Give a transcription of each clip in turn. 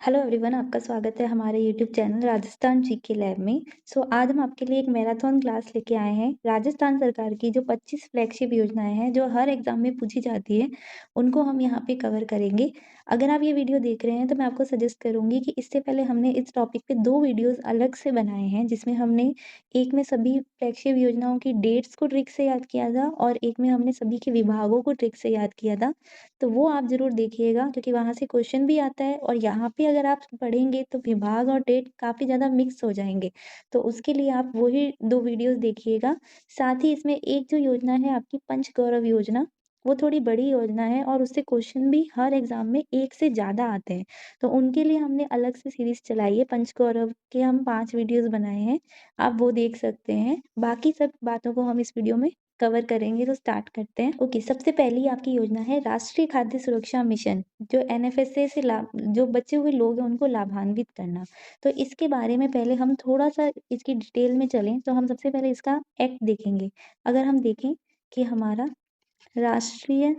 Hello everyone, आपका स्वागत है हमारे YouTube channel Rajasthan GK lab में। आज हम आपके लिए एक मैराथन क्लास लेके आए हैं। राजस्थान सरकार की जो 25 फ्लैगशिप योजनाएं हैं जो हर एग्जाम में पूछी जाती है, उनको हम यहाँ पे कवर करेंगे। अगर आप ये वीडियो देख रहे हैं तो मैं आपको सजेस्ट करूंगी कि इससे पहले हमने इस टॉपिक पे 2 वीडियोस अलग से बनाए हैं, जिसमें हमने एक में सभी फ्लैगशिप योजनाओं की डेट्स को ट्रिक से याद किया था और एक में हमने सभी के विभागों को ट्रिक से याद किया था। तो वो आप ज़रूर देखिएगा, क्योंकि वहाँ से क्वेश्चन भी आता है और यहाँ पे अगर आप पढ़ेंगे तो विभाग और डेट काफ़ी ज़्यादा मिक्स हो जाएँगे। तो उसके लिए आप वही 2 वीडियोज़ देखिएगा। साथ ही इसमें एक जो योजना है आपकी पंचगौरव योजना, वो थोड़ी बड़ी योजना है और उससे क्वेश्चन भी हर एग्ज़ाम में 1 से ज़्यादा आते हैं। तो उनके लिए हमने अलग से सीरीज़ चलाई है, पंचगौरव के हम 5 वीडियोज़ बनाए हैं, आप वो देख सकते हैं। बाकी सब बातों को हम इस वीडियो में कवर करेंगे, तो स्टार्ट करते हैं। ओके, सबसे पहली आपकी योजना है राष्ट्रीय खाद्य सुरक्षा मिशन, जो एनएफएसए से लाभ जो बचे हुए लोग हैं उनको लाभान्वित करना। तो इसके बारे में पहले हम थोड़ा-सा इसकी डिटेल में चलें, तो हम सबसे पहले इसका एक्ट देखेंगे। अगर हम देखें कि हमारा राष्ट्रीय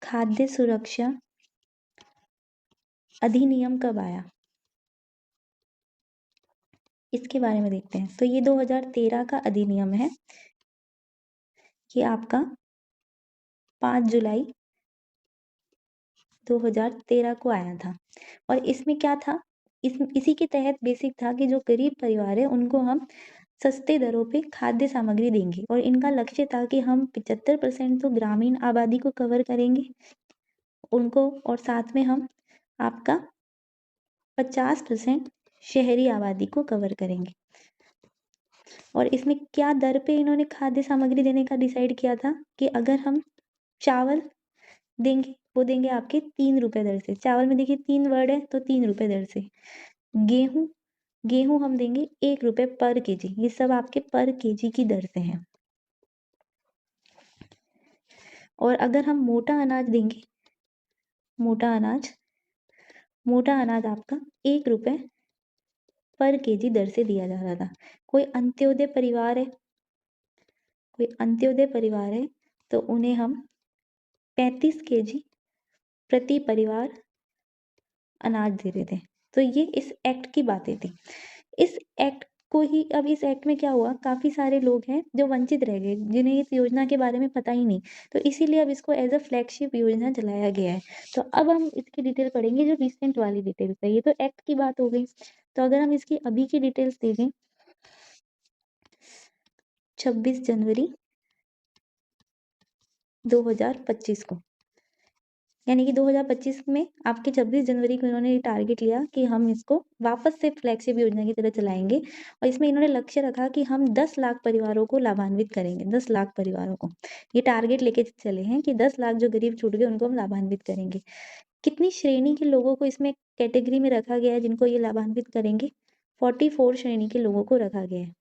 खाद्य सुरक्षा अधिनियम कब आया? इसके बारे में देखते हैं। तो ये 2013 का अधिनियम है। ये आपका 5 जुलाई 2013 को आया था और इसमें क्या था, इसी के तहत बेसिक था कि जो गरीब परिवार है उनको हम सस्ते दरों पे खाद्य सामग्री देंगे और इनका लक्ष्य था कि हम 75% तो ग्रामीण आबादी को कवर करेंगे उनको, और साथ में हम आपका 50% शहरी आबादी को कवर करेंगे। और इसमें क्या दर पे इन्होंने खाद्य सामग्री देने का डिसाइड किया था कि अगर हम चावल देंगे, वो देंगे आपके 3 रुपए दर से। चावल में देखिए 3 वर्ड है, तो 3 रुपए दर से। गेहूँ गेहूँ हम देंगे 1 रुपए पर केजी। ये सब आपके पर केजी की दर से हैं। और अगर हम मोटा अनाज देंगे, मोटा अनाज आपका 1 रुपए पर केजी दर से दिया जा रहा था। कोई अंत्योदय परिवार है तो उन्हें हम 35 केजी प्रति परिवार अनाज दे रहे थे। तो ये इस एक्ट की बातें थी। इस एक्ट को ही अब इस एक्ट में क्या हुआ, काफ़ी सारे लोग हैं जो वंचित रह गए, जिन्हें इस योजना के बारे में पता ही नहीं। तो इसीलिए अब इसको एज़ अ फ्लैगशिप योजना चलाया गया है। तो अब हम इसकी डिटेल पढ़ेंगे, जो रिसेंट वाली डिटेल्स है। ये तो एक्ट की बात हो गई। तो अगर हम इसकी अभी की डिटेल्स देखें, 26 जनवरी 2025 को, यानी कि 2025 में आपके 26 जनवरी को इन्होंने ये टारगेट लिया कि हम इसको वापस से फ्लैगशिप योजना की तरह चलाएँगे और इसमें इन्होंने लक्ष्य रखा कि हम 10 लाख परिवारों को लाभान्वित करेंगे, 10 लाख परिवारों को। ये टारगेट लेके चले हैं कि 10 लाख जो गरीब छूट गए उनको हम लाभान्वित करेंगे। कितनी श्रेणी के लोगों को इसमें कैटेगरी में रखा गया है जिनको ये लाभान्वित करेंगे? 44 श्रेणी के लोगों को रखा गया है।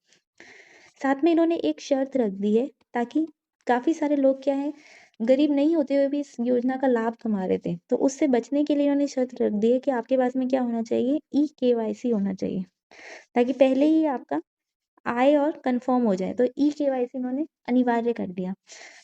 साथ में इन्होंने एक शर्त रख दी है, ताकि काफ़ी सारे लोग क्या है, गरीब नहीं होते हुए भी इस योजना का लाभ कमा रहे थे। तो उससे बचने के लिए इन्होंने शर्त रख दी है कि आपके पास में क्या होना चाहिए, ई-केवाईसी होना चाहिए, ताकि पहले ही आपका आए और कन्फर्म हो जाए। तो ई-केवाईसी इन्होंने अनिवार्य कर दिया।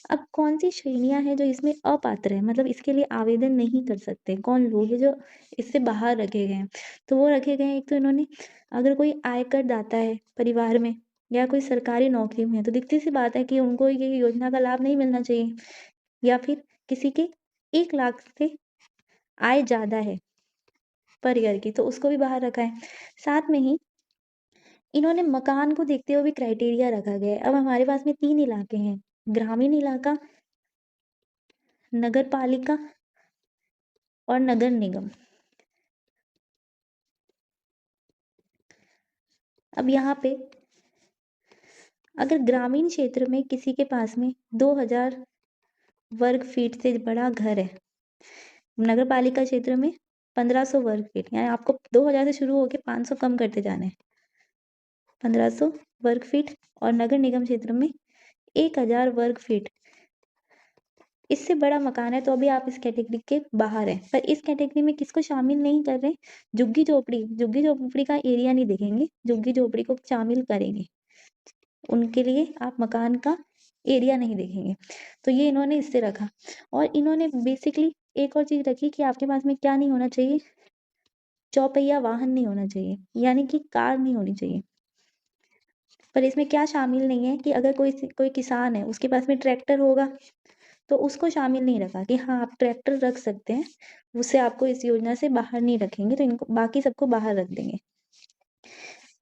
अब कौन-सी श्रेणियाँ हैं जो इसमें अपात्र हैं, मतलब इसके लिए आवेदन नहीं कर सकते? कौन लोग हैं जो इससे बाहर रखे गए हैं? तो वो रखे गए हैं, एक तो इन्होंने, अगर कोई आयकर दाता है परिवार में या कोई सरकारी नौकरी में है, तो दिखती सी बात है कि उनको ये योजना का लाभ नहीं मिलना चाहिए। या फिर किसी के 1 लाख से आय ज़्यादा है पर ईयर की, तो उसको भी बाहर रखा है। साथ में ही इन्होंने मकान को देखते हुए भी क्राइटेरिया रखा गया है। अब हमारे पास में 3 इलाके हैं, ग्रामीण इलाका, नगर पालिका और नगर निगम। अब यहाँ पे अगर ग्रामीण क्षेत्र में किसी के पास में 2000 वर्ग फीट से बड़ा घर है, नगर पालिका क्षेत्र में 1500 वर्ग फीट, यानी आपको 2000 से शुरू होके 500 कम करते जाना है, 1500 वर्ग फीट, और नगर निगम क्षेत्र में 1000 वर्ग फीट, इससे बड़ा मकान है तो अभी आप इस कैटेगरी के बाहर हैं। पर इस कैटेगरी में किसको शामिल नहीं कर रहे? झुग्गी झोपड़ी का एरिया नहीं देखेंगे, झुग्गी झोपड़ी को शामिल करेंगे, उनके लिए आप मकान का एरिया नहीं देखेंगे। तो ये इन्होंने इससे रखा। और इन्होंने बेसिकली एक और चीज़ रखी कि आपके पास में क्या नहीं होना चाहिए, चौपहिया वाहन नहीं होना चाहिए, यानी कि कार नहीं होनी चाहिए। पर इसमें क्या शामिल नहीं है कि अगर कोई किसान है, उसके पास में ट्रैक्टर होगा, तो उसको शामिल नहीं रखा कि हाँ, आप ट्रैक्टर रख सकते हैं, उससे आपको इस योजना से बाहर नहीं रखेंगे, तो इनको बाकी सबको बाहर रख देंगे।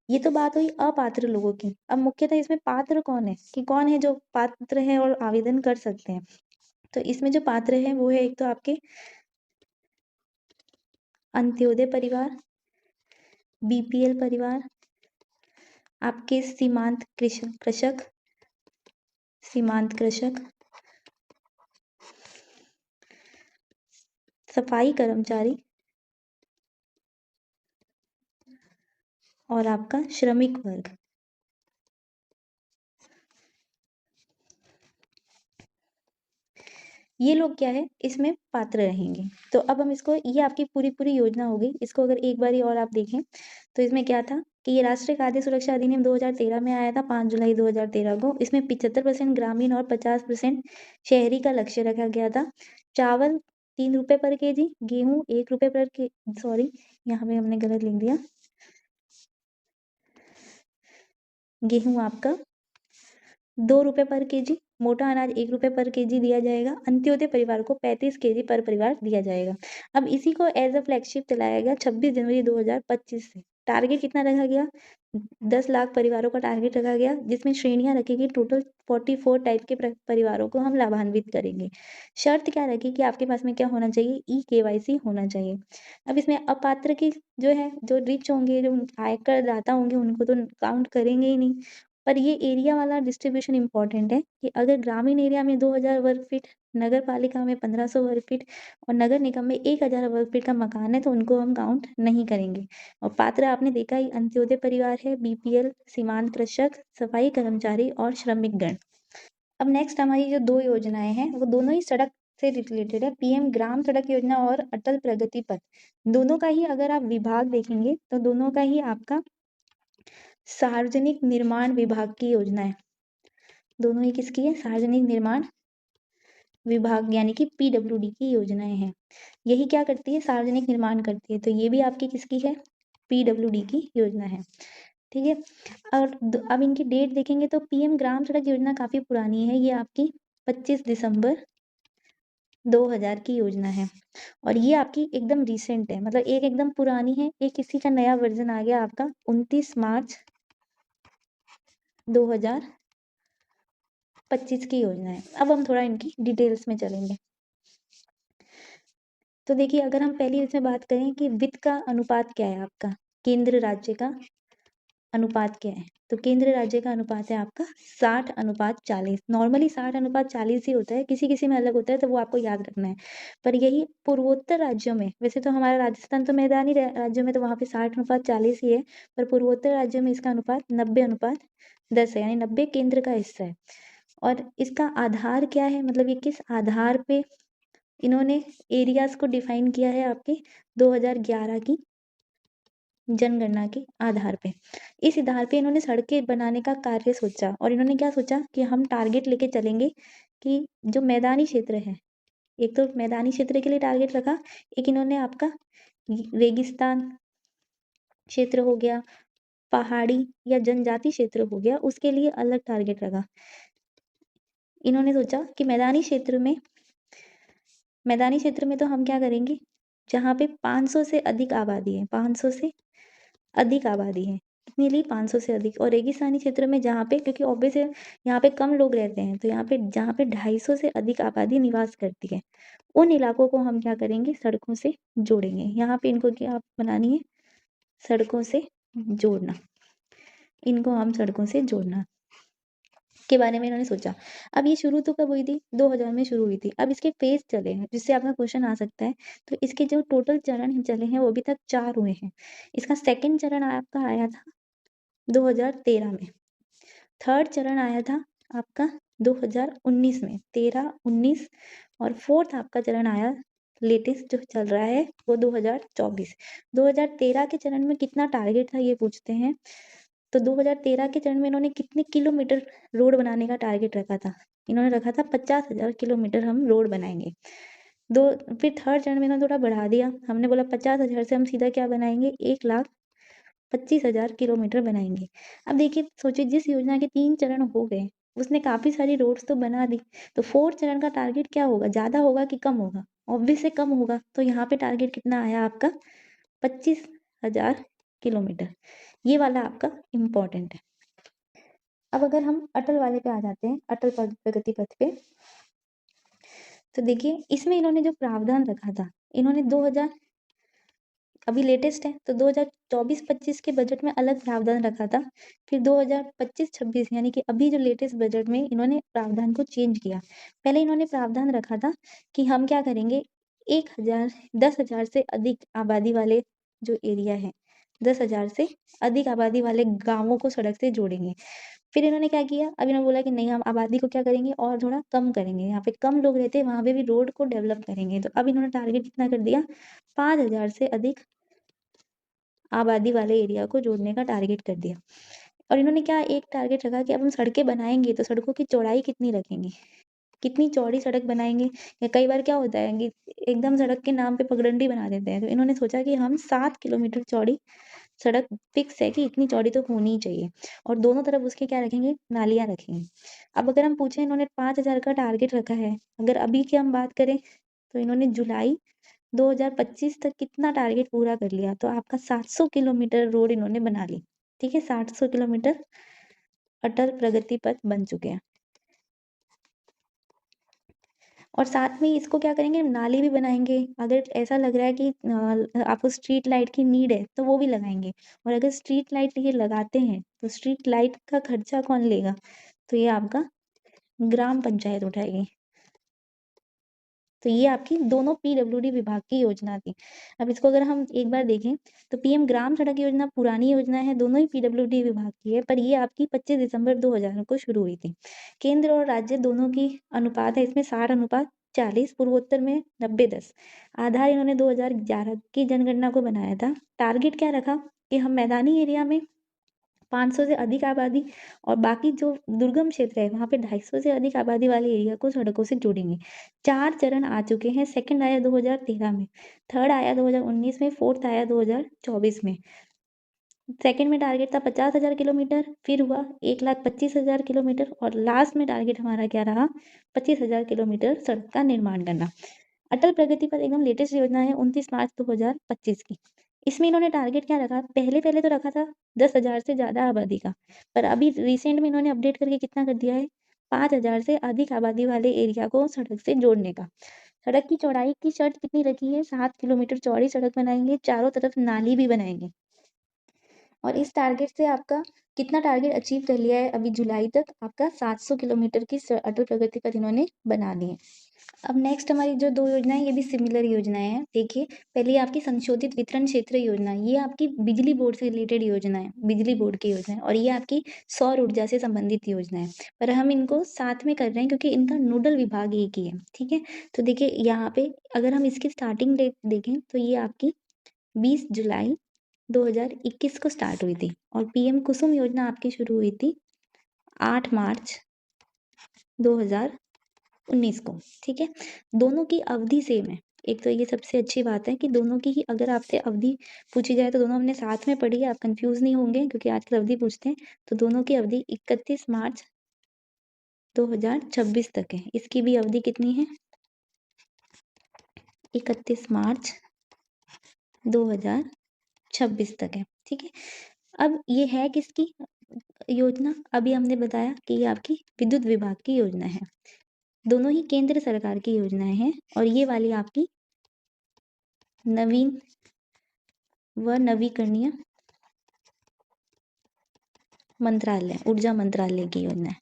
ये तो बात हुई अपात्र लोगों की। अब मुख्यतः इसमें पात्र कौन है कि कौन है जो पात्र है और आवेदन कर सकते हैं। तो इसमें जो पात्र है वो है एक तो आपके अंत्योदय परिवार, बीपीएल परिवार, आपके सीमांत कृषक, सफाई कर्मचारी और आपका श्रमिक वर्ग। ये लोग क्या है इसमें पात्र रहेंगे। तो अब हम इसको, ये आपकी पूरी योजना हो गई। इसको अगर एक बारी और आप देखें तो इसमें क्या था कि ये राष्ट्रीय खाद्य सुरक्षा अधिनियम 2013 में आया था 5 जुलाई 2013 को। इसमें 75% ग्रामीण और 50% शहरी का लक्ष्य रखा गया था। चावल 3 रुपए पर केजी, गेहूं 1 रुपए पर के, सॉरी यहाँ पे हमने गलत लिख दिया, गेहूं आपका 2 रुपए पर केजी, मोटा अनाज 1 रुपए पर केजी दिया जाएगा। अंत्योदय परिवार को 35 केजी पर परिवार दिया जाएगा। अब इसी को एज अ फ्लैगशिप चलाया गया 26 जनवरी 2025 से। टारगेट कितना रखा गया? 10 लाख परिवारों का टारगेट रखा गया, जिसमें श्रेणियां रखी गई। टोटल 44 टाइप के परिवारों को हम लाभान्वित करेंगे। शर्त क्या रखी कि आपके पास में क्या होना चाहिए? ई-केवाईसी होना चाहिए। अब इसमें अपात्र की जो है, जो रिच होंगे, जो आयकर दाता होंगे, उनको तो काउंट करेंगे ही नहीं। पर ये एरिया वाला डिस्ट्रीब्यूशन इंपॉर्टेंट है कि अगर ग्रामीण एरिया में 2000 वर्ग फीट, नगर पालिका में 1500 वर्ग फीट और नगर निगम में 1000 वर्ग फीट का मकान है, तो उनको हम काउंट नहीं करेंगे। और पात्र आपने देखा ही, अंत्योदय परिवार है, बीपीएल, सीमांत कृषक, सफाई कर्मचारी और श्रमिक गण। अब नेक्स्ट हमारी जो 2 योजनाएं हैं वो दोनों ही सड़क से रिलेटेड है। पीएम ग्राम सड़क योजना और अटल प्रगति पथ, दोनों का ही अगर आप विभाग देखेंगे तो दोनों का ही आपका सार्वजनिक निर्माण विभाग की योजना है। दोनों ही किसकी है? सार्वजनिक निर्माण विभाग यानी कि पीडब्ल्यूडी की योजनाएं हैं। यही क्या करती है? सार्वजनिक निर्माण करती है। तो ये भी आपकी किसकी है? पीडब्ल्यूडी की योजना है। ठीक है। और अब इनकी डेट देखेंगे तो पीएम ग्राम सड़क योजना काफी पुरानी है। ये आपकी 25 दिसंबर 2000 की योजना है। और ये आपकी एकदम रिसेंट है, मतलब एक एकदम पुरानी है, एक इसी का नया वर्जन आ गया आपका 29 मार्च 2025 की योजना है। अब हम थोड़ा इनकी डिटेल्स में चलेंगे। तो देखिए, अगर हम पहली इसमें बात करें कि वित्त का अनुपात क्या है आपका, केंद्र राज्य का अनुपात क्या है, तो केंद्र राज्य का अनुपात है आपका 60:40। नॉर्मली 60:40 ही होता है, किसी किसी में अलग होता है, तो वो आपको याद रखना है। पर यही पूर्वोत्तर राज्यों में, वैसे तो हमारा राजस्थान तो मैदानी राज्यों में तो वहां पे 60:40 ही है, पर पूर्वोत्तर राज्यों में इसका अनुपात 90:10 है, यानी 90 केंद्र का हिस्सा है। और इसका आधार क्या है, मतलब ये किस आधार पे इन्होंने एरियाज को डिफाइन किया है? आपके 2011 की जनगणना के आधार पे। इस आधार पे इन्होंने सड़कें बनाने का कार्य सोचा, और इन्होंने क्या सोचा कि हम टारगेट लेके चलेंगे कि जो मैदानी क्षेत्र है, एक तो मैदानी क्षेत्र के लिए टारगेट रखा, एक इन्होंने आपका रेगिस्तान क्षेत्र हो गया, पहाड़ी या जनजाति क्षेत्र हो गया, उसके लिए अलग टारगेट रखा। इन्होंने सोचा कि मैदानी क्षेत्र में तो हम क्या करेंगे, जहाँ पे 500 से अधिक आबादी है, 500 से अधिक आबादी है, कितनी ली? 500 से अधिक। और रेगिस्तानी क्षेत्र में जहाँ पे, क्योंकि ऑब्वियस है यहाँ पे कम लोग रहते हैं, तो यहाँ पे जहाँ पे 250 से अधिक आबादी निवास करती है, उन इलाकों को हम क्या करेंगे? सड़कों से जोड़ेंगे। यहाँ पे इनको क्या बनानी है? सड़कों से जोड़ना। इनको हम सड़कों से जोड़ना के बारे में इन्होंने सोचा। अब ये शुरू तो कब हुई थी? 2000 में शुरू हुई थी। अब इसके फेज चले हैं, जिससे आपका क्वेश्चन आ सकता है। तो इसके जो टोटल चरण चले हैं वो अभी तक 4 हुए हैं। इसका सेकंड चरण आपका आया था 2013 में, थर्ड चरण आया था आपका 2019 में, 13, 19, और फोर्थ आपका चरण आया लेटेस्ट जो चल रहा है वो 2024। 2013 के चरण में कितना टारगेट था ये पूछते हैं। तो 2013 के चरण में इन्होंने कितने किलोमीटर रोड बनाने का टारगेट रखा था? इन्होंने रखा था 50,000 किलोमीटर हम रोड बनाएंगे। दो फिर थर्ड चरण में इन्होंने थोड़ा बढ़ा दिया, हमने बोला 50,000 से हम सीधा क्या बनाएंगे, 1,25,000 किलोमीटर बनाएंगे। अब देखिए सोचिए, जिस योजना के 3 चरण हो गए उसने काफी सारी रोड्स तो बना दी, तो फोर्थ चरण का टारगेट क्या होगा, ज्यादा होगा कि कम होगा, ऑब्वियस से कम होगा। तो यहाँ पे टारगेट कितना आया आपका, 25,000 किलोमीटर। ये वाला आपका इम्पोर्टेंट है। अब अगर हम अटल वाले पे आ जाते हैं, अटल प्रगति पथ पे, तो देखिए इसमें इन्होंने जो प्रावधान रखा था, इन्होंने 2000 अभी लेटेस्ट है तो 2024-25 के बजट में अलग प्रावधान रखा था, फिर 2025-26 यानी कि अभी जो लेटेस्ट बजट में इन्होंने प्रावधान को चेंज किया। पहले इन्होंने प्रावधान रखा था कि हम क्या करेंगे, 10,000 से अधिक आबादी वाले जो एरिया है, 10,000 से अधिक आबादी वाले गांवों को सड़क से जोड़ेंगे। फिर इन्होंने क्या किया, अब इन्होंने बोला कि नहीं, हम आबादी को क्या करेंगे और थोड़ा कम करेंगे, यहाँ पे कम लोग रहते हैं वहां पे भी रोड को डेवलप करेंगे। तो अब इन्होंने टारगेट कितना कर दिया, 5,000 से अधिक आबादी वाले एरिया को जोड़ने का टारगेट कर दिया। और इन्होंने क्या एक टारगेट रखा कि अब हम सड़कें बनाएंगे तो सड़कों की चौड़ाई कितनी रखेंगे, कितनी चौड़ी सड़क बनाएंगे। या कई बार क्या होता है कि एकदम सड़क के नाम पे पगडंडी बना देते हैं, तो इन्होंने सोचा कि हम 7 किलोमीटर चौड़ी सड़क फिक्स है कि इतनी चौड़ी तो होनी ही चाहिए, और दोनों तरफ उसके क्या रखेंगे, नालियां रखेंगे। अब अगर हम पूछें, इन्होंने 5,000 का टारगेट रखा है, अगर अभी की हम बात करें तो इन्होंने जुलाई 2025 तक कितना टारगेट पूरा कर लिया, तो आपका 700 किलोमीटर रोड इन्होंने बना ली। ठीक है, 700 किलोमीटर अटल प्रगति पथ बन चुके हैं। और साथ में इसको क्या करेंगे, नाली भी बनाएंगे, अगर ऐसा लग रहा है कि आपको स्ट्रीट लाइट की नीड है तो वो भी लगाएंगे। और अगर स्ट्रीट लाइट ये लगाते हैं तो स्ट्रीट लाइट का खर्चा कौन लेगा, तो ये आपका ग्राम पंचायत उठाएगी। तो ये आपकी दोनों पीडब्ल्यूडी विभाग की योजना थी। अब इसको अगर हम एक बार देखें तो पीएम ग्राम सड़क योजना पुरानी योजना है, दोनों ही पीडब्ल्यूडी विभाग की है, पर ये आपकी 25 दिसंबर 2000 को शुरू हुई थी। केंद्र और राज्य दोनों की अनुपात है इसमें 60:40, पूर्वोत्तर में 90:10। आधार इन्होंने 2011 की जनगणना को बनाया था। टारगेट क्या रखा कि हम मैदानी एरिया में 500 से अधिक आबादी और बाकी जो दुर्गम क्षेत्र है वहां पे 250 से अधिक आबादी वाले एरिया को सड़कों से जोड़ेंगे। 4 चरण आ चुके हैं, सेकंड आया 2013 में, थर्ड आया 2019 में, फोर्थ आया 2024 में। सेकंड में टारगेट था 50,000 किलोमीटर, फिर हुआ 1,25,000 किलोमीटर, और लास्ट में टारगेट हमारा क्या रहा, 25,000 किलोमीटर सड़क का निर्माण करना। अटल प्रगति पर एकदम लेटेस्ट योजना है 29 मार्च 2025 की। इसमें इन्होंने टारगेट क्या रखा, पहले पहले तो रखा था 10,000 से ज्यादा आबादी का, पर अभी रिसेंट में इन्होंने अपडेट करके कितना कर दिया है, 5,000 से अधिक आबादी वाले एरिया को सड़क से जोड़ने का। सड़क की चौड़ाई की शर्त कितनी रखी है, 7 किलोमीटर चौड़ी सड़क बनाएंगे, चारों तरफ नाली भी बनाएंगे। और इस टारगेट से आपका कितना टारगेट अचीव कर लिया है, अभी जुलाई तक आपका 700 किलोमीटर की अटल प्रगति पथ इन्होंने बना दी है। अब नेक्स्ट हमारी जो 2 योजनाएं, ये भी सिमिलर योजनाएं हैं। देखिए पहले आपकी संशोधित वितरण क्षेत्र योजना, ये आपकी बिजली बोर्ड से रिलेटेड योजना है, बिजली बोर्ड की योजना है, और ये आपकी सौर ऊर्जा से संबंधित योजना है। पर हम इनको साथ में कर रहे हैं क्योंकि इनका नोडल विभाग एक ही है। ठीक है, तो देखिए यहाँ पे अगर हम इसकी स्टार्टिंग डेट देखें तो ये आपकी 20 जुलाई 2021 को स्टार्ट हुई थी, और पीएम कुसुम योजना आपकी शुरू हुई थी 8 मार्च 2019 को। ठीक है, दोनों की अवधि सेम है। एक तो ये सबसे अच्छी बात है कि दोनों की ही अगर आपसे अवधि पूछी जाए तो दोनों हमने साथ में पढ़ी है, आप कंफ्यूज नहीं होंगे क्योंकि आजकल अवधि पूछते हैं। तो दोनों की अवधि 31 मार्च 2026 तक है। इसकी भी अवधि कितनी है, 31 मार्च 2026 तक है। ठीक है, अब ये है किसकी योजना, अभी हमने बताया कि ये आपकी विद्युत विभाग की योजना है। दोनों ही केंद्र सरकार की योजनाएं हैं, और ये वाली आपकी नवीन व नवीकरणीय मंत्रालय, ऊर्जा मंत्रालय की योजना है।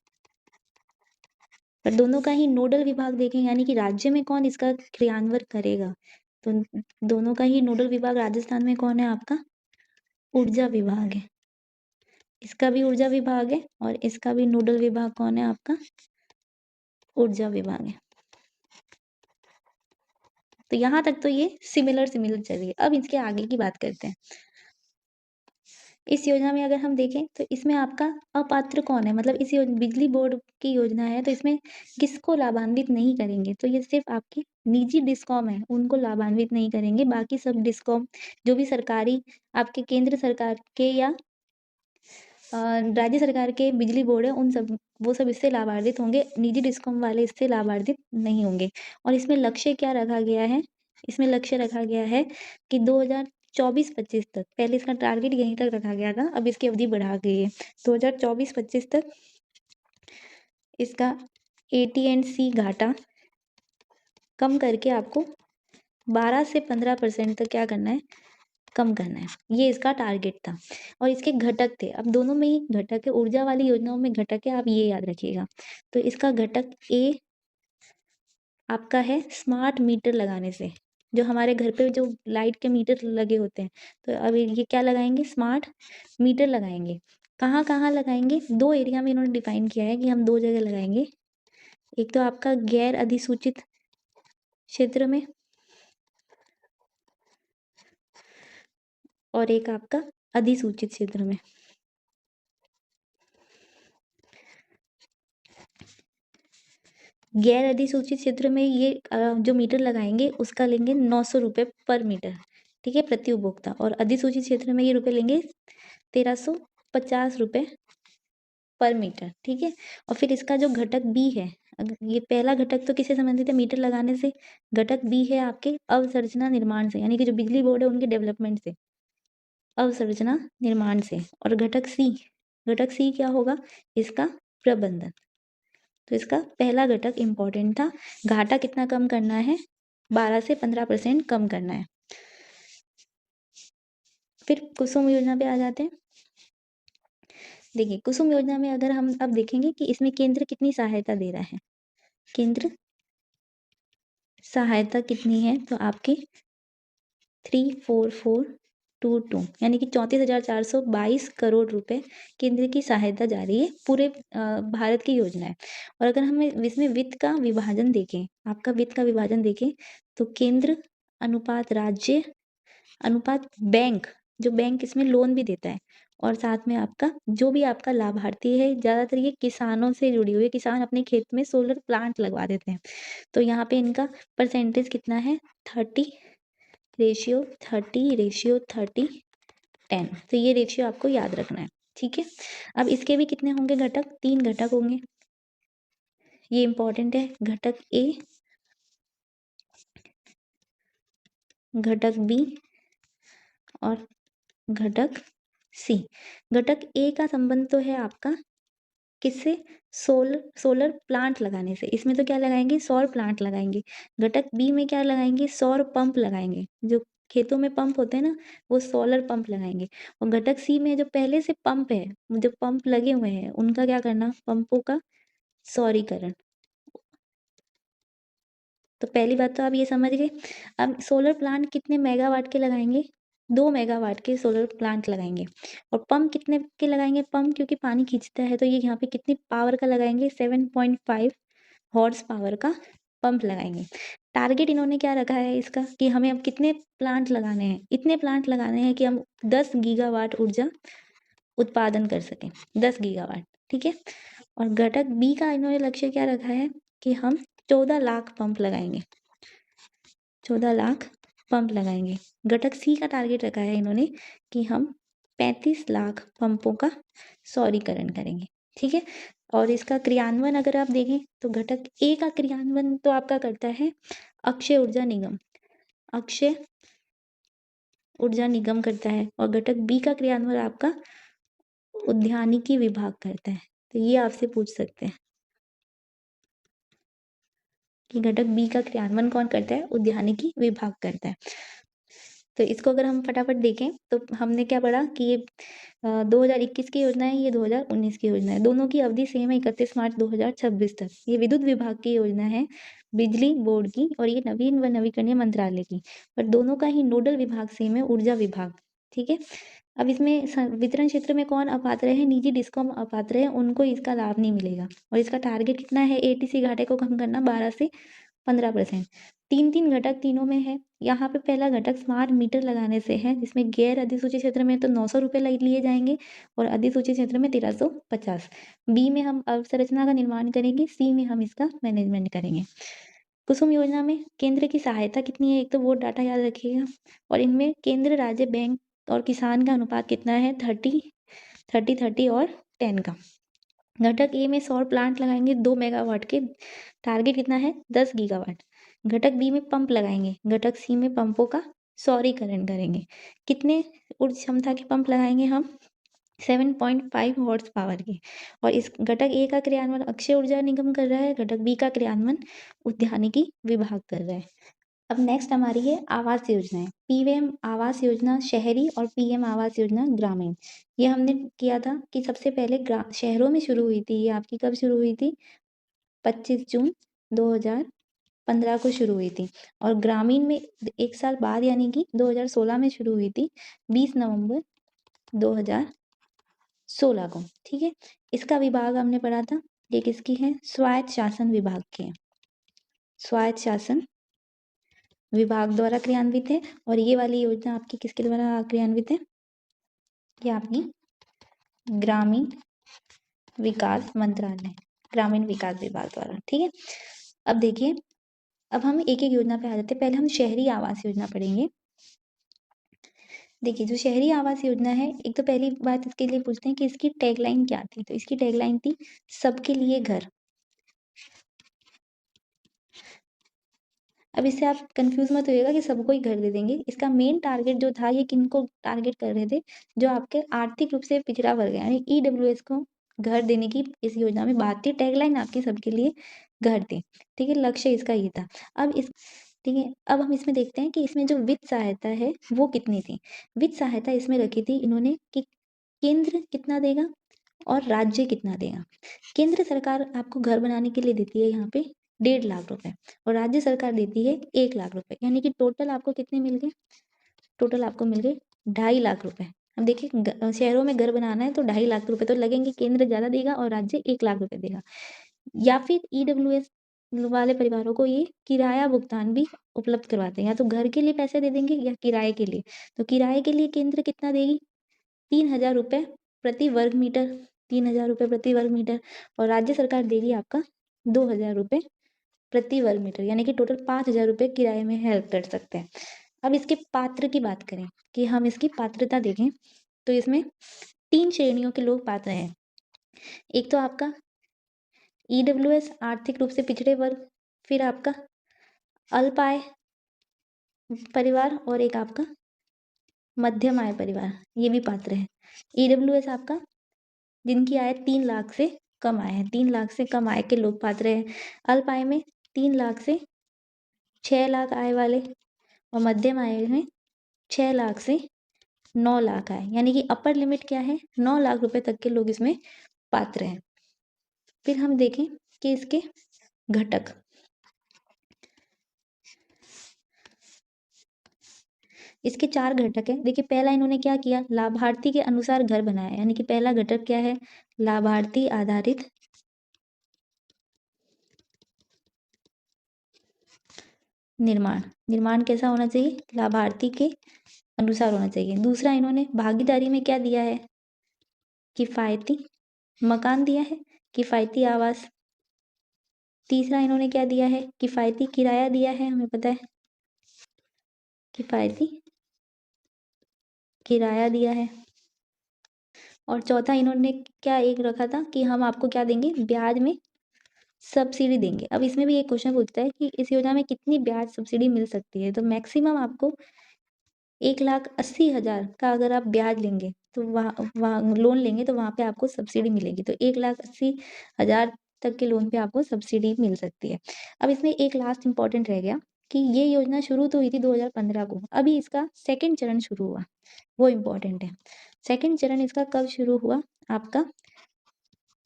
पर दोनों का ही नोडल विभाग देखें, यानी कि राज्य में कौन इसका क्रियान्वयन करेगा, तो दोनों का ही नोडल विभाग राजस्थान में कौन है, आपका ऊर्जा विभाग है। इसका भी ऊर्जा विभाग है, और इसका भी नोडल विभाग कौन है, आपका ऊर्जा विभाग है। तो यहाँ तक तो ये सिमिलर सिमिलर चल रही है। अब इसके आगे की बात करते हैं। इस योजना में अगर हम देखें तो इसमें आपका अपात्र कौन है, मतलब इस बिजली बोर्ड की योजना है तो इसमें किसको लाभान्वित नहीं करेंगे, तो ये सिर्फ आपके निजी डिस्कॉम है उनको लाभान्वित नहीं करेंगे। बाकी सब डिस्कॉम जो भी सरकारी आपके केंद्र सरकार के या राज्य सरकार के बिजली बोर्ड है उन सब वो सब इससे लाभान्वित होंगे, निजी डिस्कॉम वाले इससे लाभान्वित नहीं होंगे। और इसमें लक्ष्य क्या रखा गया है, इसमें लक्ष्य रखा गया है कि 2024-25 तक, पहले इसका टारगेट यहीं तक रखा गया था, अब इसकी अवधि बढ़ा गई है। 2024-25 तक इसका AT&C घाटा कम करके आपको 12 से 15% तक क्या करना है, कम करना है। ये इसका टारगेट था और इसके घटक थे। अब दोनों में ही घटक है, ऊर्जा वाली योजनाओं में घटक है, आप ये याद रखिएगा। तो इसका घटक ए आपका है स्मार्ट मीटर लगाने से, जो हमारे घर पे जो लाइट के मीटर लगे होते हैं, तो अब ये क्या लगाएंगे, स्मार्ट मीटर लगाएंगे। कहाँ कहाँ लगाएंगे, 2 एरिया में इन्होंने डिफाइन किया है कि हम 2 जगह लगाएंगे। एक तो आपका गैर अधिसूचित क्षेत्र में और एक आपका अधिसूचित क्षेत्र में। गैर अधिसूचित क्षेत्र में ये जो मीटर लगाएंगे उसका लेंगे 900 रुपये पर मीटर, ठीक है, प्रति उपभोक्ता। और अधिसूचित क्षेत्र में ये रुपये लेंगे 1350 रुपये पर मीटर, ठीक है। और फिर इसका जो घटक बी है, ये पहला घटक तो किससे संबंधित है, मीटर लगाने से। घटक बी है आपके अवसंरचना निर्माण से, यानी कि जो बिजली बोर्ड है उनके डेवलपमेंट से, अवसंरचना निर्माण से। और घटक सी क्या होगा, इसका प्रबंधन। तो इसका पहला घटक इंपॉर्टेंट था। घाटा कितना कम करना है, 12 से 15% कम करना है। फिर कुसुम योजना पे आ जाते हैं। देखिए कुसुम योजना में अगर हम अब देखेंगे कि इसमें केंद्र कितनी सहायता दे रहा है, केंद्र सहायता कितनी है, तो आपकी 34422 यानी कि 34,422 करोड़ रुपए केंद्र की सहायता जा रही है, पूरे भारत की योजना है। और अगर हम इसमें वित्त का विभाजन देखें, आपका वित्त का विभाजन देखें, तो केंद्र अनुपात राज्य अनुपात बैंक, जो बैंक इसमें लोन भी देता है, और साथ में आपका जो भी आपका लाभार्थी है, ज़्यादातर ये किसानों से जुड़ी हुई है, किसान अपने खेत में सोलर प्लांट लगवा देते हैं। तो यहाँ पे इनका परसेंटेज कितना है, 30:30:10। तो ये रेशियो आपको याद रखना है, ठीक है। अब इसके भी कितने होंगे घटक, 3 घटक होंगे, ये इंपॉर्टेंट है। घटक ए, घटक बी और घटक सी। घटक ए का संबंध तो है आपका किससे, सोलर प्लांट लगाने से। इसमें तो क्या लगाएंगे, सौर प्लांट लगाएंगे। घटक बी में क्या लगाएंगे, सौर पंप लगाएंगे, जो खेतों में पंप होते हैं ना, वो सोलर पंप लगाएंगे। और घटक सी में जो पहले से पंप है, जो पंप लगे हुए हैं, उनका क्या करना, पंपों का सौरीकरण। तो पहली बात तो आप ये समझ गए। अब सोलर प्लांट कितने मेगावाट के लगाएंगे, 2 मेगावाट के सोलर प्लांट लगाएंगे। और पंप कितने के लगाएंगे, पंप क्योंकि पानी खींचता है तो ये यहाँ पे कितनी पावर का लगाएंगे, 7.5 हॉर्स पावर का पंप लगाएंगे। टारगेट इन्होंने क्या रखा है इसका, कि हमें अब कितने प्लांट लगाने हैं, इतने प्लांट लगाने हैं कि हम 10 गीगावाट ऊर्जा उत्पादन कर सकें, 10 गीगावाट, ठीक है। और घटक बी का इन्होंने लक्ष्य क्या रखा है कि हम 14 लाख पंप लगाएंगे, 14 लाख पंप लगाएंगे। घटक सी का टारगेट रखा है इन्होंने कि हम 35 लाख पंपों का सौरीकरण करेंगे, ठीक है। और इसका क्रियान्वयन अगर आप देखें तो घटक ए का क्रियान्वयन तो आपका करता है अक्षय ऊर्जा निगम, अक्षय ऊर्जा निगम करता है। और घटक बी का क्रियान्वयन आपका उद्यानिकी विभाग करता है। तो ये आपसे पूछ सकते हैं कि घटक बी का क्रियान्वयन कौन करता है, उद्यानिकी विभाग करता है। तो इसको अगर हम फटाफट देखें तो हमने क्या पढ़ा कि ये 2021 की योजना है, ये 2019 की योजना है, दोनों की अवधि सेम है, 31 मार्च 2026 तक। ये विद्युत विभाग की योजना है, बिजली बोर्ड की, और ये नवीन व नवीकरणीय मंत्रालय की, पर दोनों का ही नोडल विभाग सेम है, ऊर्जा विभाग, ठीक है। अब इसमें वितरण क्षेत्र में कौन अपात्र है, निजी डिस्कॉम अपात्र है, उनको इसका लाभ नहीं मिलेगा। और इसका टारगेट कितना है, ATC घाटे को कम करना 12 से 15%। 3-3 घटक तीनों में है। यहाँ पे पहला घटक स्मार्ट मीटर लगाने से है, जिसमें गैर अधिसूचित क्षेत्र में तो 900 रुपये लिए जाएंगे और अधिसूचित क्षेत्र में 1350। बी में हम अवसंरचना का निर्माण करेंगे, सी में हम इसका मैनेजमेंट करेंगे। कुसुम योजना में केंद्र की सहायता कितनी है, एक तो वो डाटा याद रखिएगा, और इनमें केंद्र, राज्य, बैंक और किसान का अनुपात कितना है, 30-30-30 और 10 का। घटक ए में सौर प्लांट लगाएंगे 2 मेगावाट के, टारगेट कितना है, 10 गीगावाट। घटक बी में पंप लगाएंगे, घटक सी में पंपों का सौरीकरण करेंगे। कितने ऊर्जा क्षमता के पंप लगाएंगे हम, 7.5 हॉर्स पावर के। और इस घटक ए का क्रियान्वयन अक्षय ऊर्जा निगम कर रहा है, घटक बी का क्रियान्वयन उद्यानिकी विभाग कर रहा है। अब नेक्स्ट हमारी है आवास योजनाएं। पीएम आवास योजना शहरी और पीएम आवास योजना ग्रामीण। ये हमने किया था कि सबसे पहले शहरों में शुरू हुई थी, ये आपकी कब शुरू हुई थी, 25 जून 2015 को शुरू हुई थी। और ग्रामीण में एक साल बाद यानी कि 2016 में शुरू हुई थी, 20 नवंबर 2016 को। ठीक है, इसका विभाग हमने पढ़ा था, ये किसकी है, स्वायत्त शासन विभाग की है, स्वायत्त शासन विभाग द्वारा क्रियान्वित है। और ये वाली योजना आपकी किसके द्वारा क्रियान्वित है, ये आपकी ग्रामीण विकास मंत्रालय, ग्रामीण विकास विभाग द्वारा। ठीक है, अब देखिए, अब हम एक एक योजना पे आ जाते हैं। पहले हम शहरी आवास योजना पढ़ेंगे। देखिए, जो शहरी आवास योजना है, एक तो पहली बात इसके लिए पूछते हैं कि इसकी टैगलाइन क्या थी, तो इसकी टैगलाइन थी सबके लिए घर। अब इससे आप कंफ्यूज मत होइएगा कि सबको ही घर दे देंगे। इसका मेन टारगेट जो था, ये किनको टारगेट कर रहे थे, जो आपके आर्थिक रूप से पिछड़ा वर्ग है, यानी ईडब्ल्यूएस को घर देने की इस योजना में बात थी। टैगलाइन आपकी सबके लिए घर थे। ठीक है, लक्ष्य इसका ये था। अब इस ठीक है, अब हम इसमें देखते हैं कि इसमें जो वित्त सहायता है वो कितनी थी। वित्त सहायता इसमें रखी थी इन्होंने कि केंद्र कितना देगा और राज्य कितना देगा। केंद्र सरकार आपको घर बनाने के लिए देती है यहाँ पे 1.5 लाख रुपए, और राज्य सरकार देती है 1 लाख रुपए, यानी कि टोटल आपको कितने मिल गए, टोटल आपको मिल गए 2.5 लाख रुपए। अब देखिए, शहरों में घर बनाना है तो 2.5 लाख रुपए तो लगेंगे, केंद्र ज्यादा देगा और राज्य 1 लाख रुपए देगा। या फिर ईडब्ल्यूएस वाले परिवारों को ये किराया भुगतान भी उपलब्ध करवाते हैं, या तो घर के लिए पैसे दे देंगे या किराए के लिए। तो किराए के लिए केंद्र कितना देगी, 3,000 रुपये प्रति वर्ग मीटर, 3,000 रुपये प्रति वर्ग मीटर। और राज्य सरकार देगी आपका 2,000 रुपये प्रति वर्ग मीटर, यानी कि टोटल 5,000 रुपये किराए में हेल्प कर सकते हैं। अब इसके पात्र की बात करें कि हम इसकी पात्रता देखें, तो इसमें 3 श्रेणियों के लोग पात्र हैं। एक तो आपका ईडब्ल्यूएस आर्थिक रूप से पिछड़े वर्ग, फिर आपका अल्प आय परिवार, और एक आपका मध्यम आय परिवार, ये भी पात्र है। ईडब्ल्यूएस आपका जिनकी आय 3 लाख से कम आय है, 3 लाख से कम आय के लोग पात्र हैं। अल्प आय में 3 लाख से 6 लाख आय वाले, और मध्यम आय में 6 लाख से 9 लाख आय, यानी कि अपर लिमिट क्या है, 9 लाख रुपए तक के लोग इसमें पात्र हैं। फिर हम देखें कि इसके घटक, इसके 4 घटक हैं। देखिए, पहला इन्होंने क्या किया, लाभार्थी के अनुसार घर बनाया, यानी कि पहला घटक क्या है, लाभार्थी आधारित निर्माण। निर्माण कैसा होना चाहिए, लाभार्थी के अनुसार होना चाहिए। दूसरा, इन्होंने भागीदारी में क्या दिया है, किफायती मकान दिया है, किफायती आवास। तीसरा, इन्होंने क्या दिया है, किफायती किराया दिया है, हमें पता है किफायती किराया दिया है। और चौथा, इन्होंने क्या एक रखा था कि हम आपको क्या देंगे, ब्याज में सब्सिडी देंगे। अब इसमें भी एक क्वेश्चन पूछता है कि इस योजना में कितनी ब्याज सब्सिडी मिल सकती है, तो मैक्सिमम आपको 1,80,000 का अगर आप ब्याज लेंगे, तो वहाँ लोन लेंगे, तो वहाँ पे आपको सब्सिडी मिलेगी। तो 1,80,000 तक के लोन पे आपको सब्सिडी मिल सकती है। अब इसमें एक लास्ट इंपॉर्टेंट रह गया कि ये योजना शुरू तो हुई थी 2015 को, अभी इसका सेकंड चरण शुरू हुआ, वो इम्पोर्टेंट है। सेकंड चरण इसका कब शुरू हुआ, आपका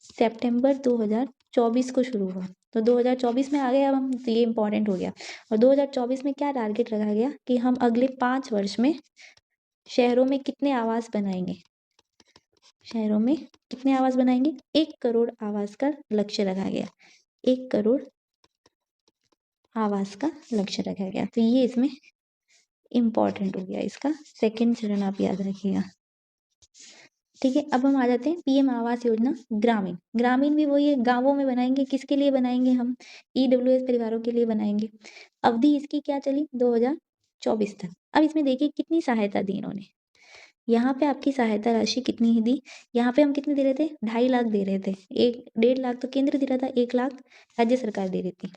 सितंबर 2024 को शुरू हुआ। तो 2024 में आ गए अब हम, तो ये इंपॉर्टेंट हो गया। और 2024 में क्या टारगेट रखा गया कि हम अगले 5 वर्ष में शहरों में कितने आवास बनाएंगे, शहरों में कितने आवास बनाएंगे, 1 करोड़ आवास का लक्ष्य रखा गया। 1 करोड़ आवास का लक्ष्य रखा गया। तो ये इसमें इम्पोर्टेंट हो गया, इसका सेकंड चरण आप याद रखिएगा। ठीक है, अब हम आ जाते हैं पीएम आवास योजना ग्रामीण। ग्रामीण भी वही है, गांवों में बनाएंगे। किसके लिए बनाएंगे हम? ईडब्ल्यूएस परिवारों के लिए बनाएंगे। अवधि इसकी क्या चली? 2024 तक। अब इसमें देखिए कितनी सहायता दी इन्होंने। यहाँ पे आपकी सहायता राशि कितनी ही दी? यहाँ पे हम कितने दे रहे थे? 2.5 लाख दे रहे थे। 1.5 लाख तो केंद्र दे रहा था, 1 लाख राज्य सरकार दे रही थी।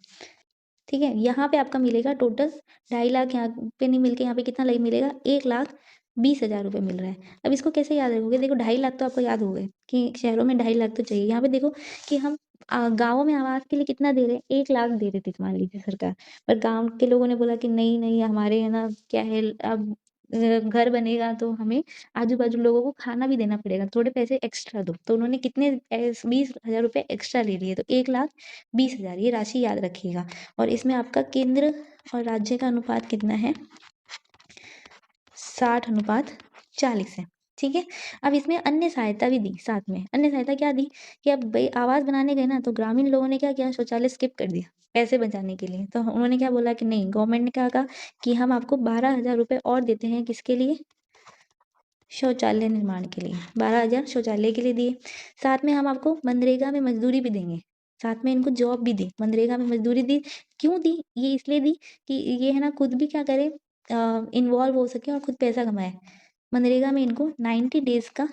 ठीक है, यहाँ पे आपका मिलेगा टोटल 2.5 लाख, यहाँ पे नहीं मिलके यहाँ पे कितना लग मिलेगा? 1,20,000 रुपये मिल रहा है। अब इसको कैसे याद रखोगे? देखो 2.5 लाख तो आपको याद हो गए कि शहरों में 2.5 लाख तो चाहिए। यहाँ पे देखो कि हम गाँवों में आवास के लिए कितना दे रहे हैं? 1 लाख दे रही थी मान लीजिए सरकार, पर गाँव के लोगों ने बोला कि नहीं नहीं, हमारे है ना क्या है, अब घर बनेगा तो हमें आजू बाजू लोगों को खाना भी देना पड़ेगा, थोड़े पैसे एक्स्ट्रा दो। तो उन्होंने कितने 20,000 रुपये एक्स्ट्रा ले लिए, तो 1,20,000 ये राशि याद रखिएगा। और इसमें आपका केंद्र और राज्य का अनुपात कितना है? 60:40 है। ठीक है, अब इसमें अन्य सहायता भी दी साथ में। अन्य सहायता क्या दी कि अब भाई आवास बनाने गए ना, तो ग्रामीण लोगों ने क्या किया? शौचालय स्किप कर दिया पैसे बचाने के लिए। तो उन्होंने क्या बोला कि नहीं, गवर्नमेंट ने क्या कहा कि हम आपको 12,000 रुपये और देते हैं। किसके लिए? शौचालय निर्माण के लिए 12,000 शौचालय के लिए दिए। साथ में हम आपको मनरेगा में मजदूरी भी देंगे, साथ में इनको जॉब भी दी, मनरेगा में मजदूरी दी। क्यों दी? ये इसलिए दी कि ये है ना खुद भी क्या करे, इन्वॉल्व हो सके और खुद पैसा कमाए। मनरेगा में इनको 90 डेज का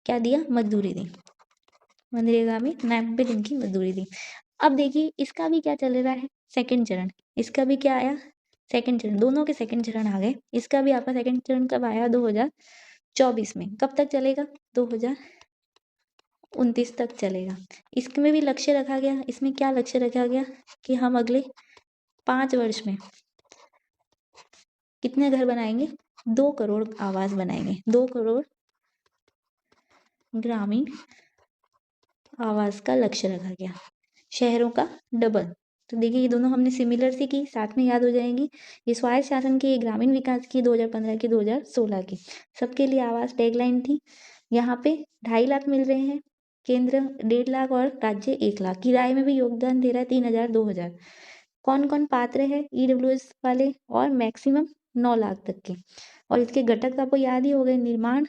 क्या दिया? मजदूरी दी। मनरेगा में 90 दिन की मजदूरी दी। अब देखिए इसका भी क्या चल रहा है? सेकंड चरण। इसका भी क्या आया? सेकंड चरण। दोनों के सेकंड चरण आ गए। इसका भी आपका सेकंड चरण कब आया? 2024 में। कब तक चलेगा? 2029 तक चलेगा। इसमें भी लक्ष्य रखा गया। इसमें क्या लक्ष्य रखा गया कि हम अगले 5 वर्ष में कितने घर बनाएंगे? 2 करोड़ आवास बनाएंगे। 2 करोड़ ग्रामीण आवास का लक्ष्य रखा गया। शहरों का डबल। तो देखिए ये दोनों हमने सिमिलर सी की, साथ में याद हो जाएंगी। ये स्वायत्त शासन की, ग्रामीण विकास की, 2015 की, 2016 की। सबके लिए आवास टैगलाइन थी। यहाँ पे 2.5 लाख मिल रहे हैं, केंद्र 1.5 लाख और राज्य 1 लाख। किराए में भी योगदान दे रहा है 3,000, 2,000। कौन कौन पात्र है? ईडब्ल्यूएस वाले, और मैक्सिमम 9 लाख तक के। और इसके घटक तो आपको याद ही हो गए। निर्माण,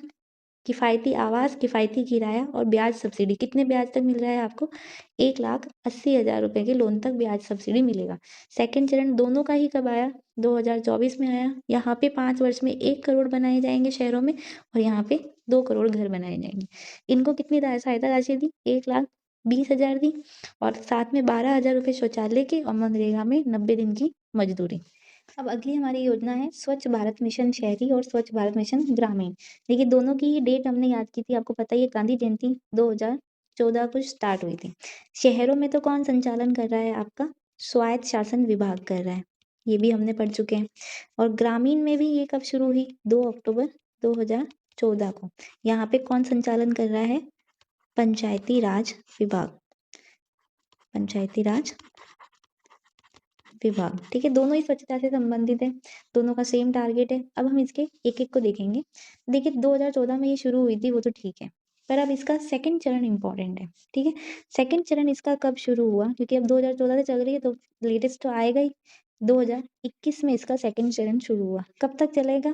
किफायती आवास, किफायती किराया और ब्याज सब्सिडी। कितने ब्याज तक मिल रहा है आपको? 1,80,000 रुपए के लोन तक ब्याज सब्सिडी मिलेगा। सेकंड चरण दोनों का ही कब आया? 2024 में आया। यहाँ पे 5 वर्ष में 1 करोड़ बनाए जाएंगे शहरों में, और यहाँ पे 2 करोड़ घर बनाए जाएंगे। इनको कितनी सहायता राशि दी? 1,20,000 दी, और साथ में 12,000 रुपये शौचालय के, और मनरेगा में 90 दिन की मजदूरी। अब अगली हमारी योजना है स्वच्छ भारत मिशन शहरी और स्वच्छ भारत मिशन ग्रामीण। देखिए दोनों की ही डेट हमने याद की थी, आपको पता ही है, गांधी जयंती 2014 को स्टार्ट हुई थी। शहरों में तो कौन संचालन कर रहा है? आपका स्वायत्त शासन विभाग कर रहा है, ये भी हमने पढ़ चुके हैं। और ग्रामीण में भी ये कब शुरू हुई? 2 अक्टूबर 2014 को। यहाँ पे कौन संचालन कर रहा है? पंचायती राज विभाग। पंचायती राज विभाग। ठीक है, दोनों ही स्वच्छता से संबंधित है, दोनों का सेम टारगेट है। अब हम इसके एक एक को देखेंगे। देखिए 2014 में ये शुरू हुई थी, वो तो ठीक है, पर अब इसका सेकंड चरण इंपॉर्टेंट है। ठीक है, सेकंड चरण इसका कब शुरू हुआ? क्योंकि अब 2014 से चल रही है तो लेटेस्ट तो आएगा ही। 2021 में इसका सेकंड चरण शुरू हुआ। कब तक चलेगा?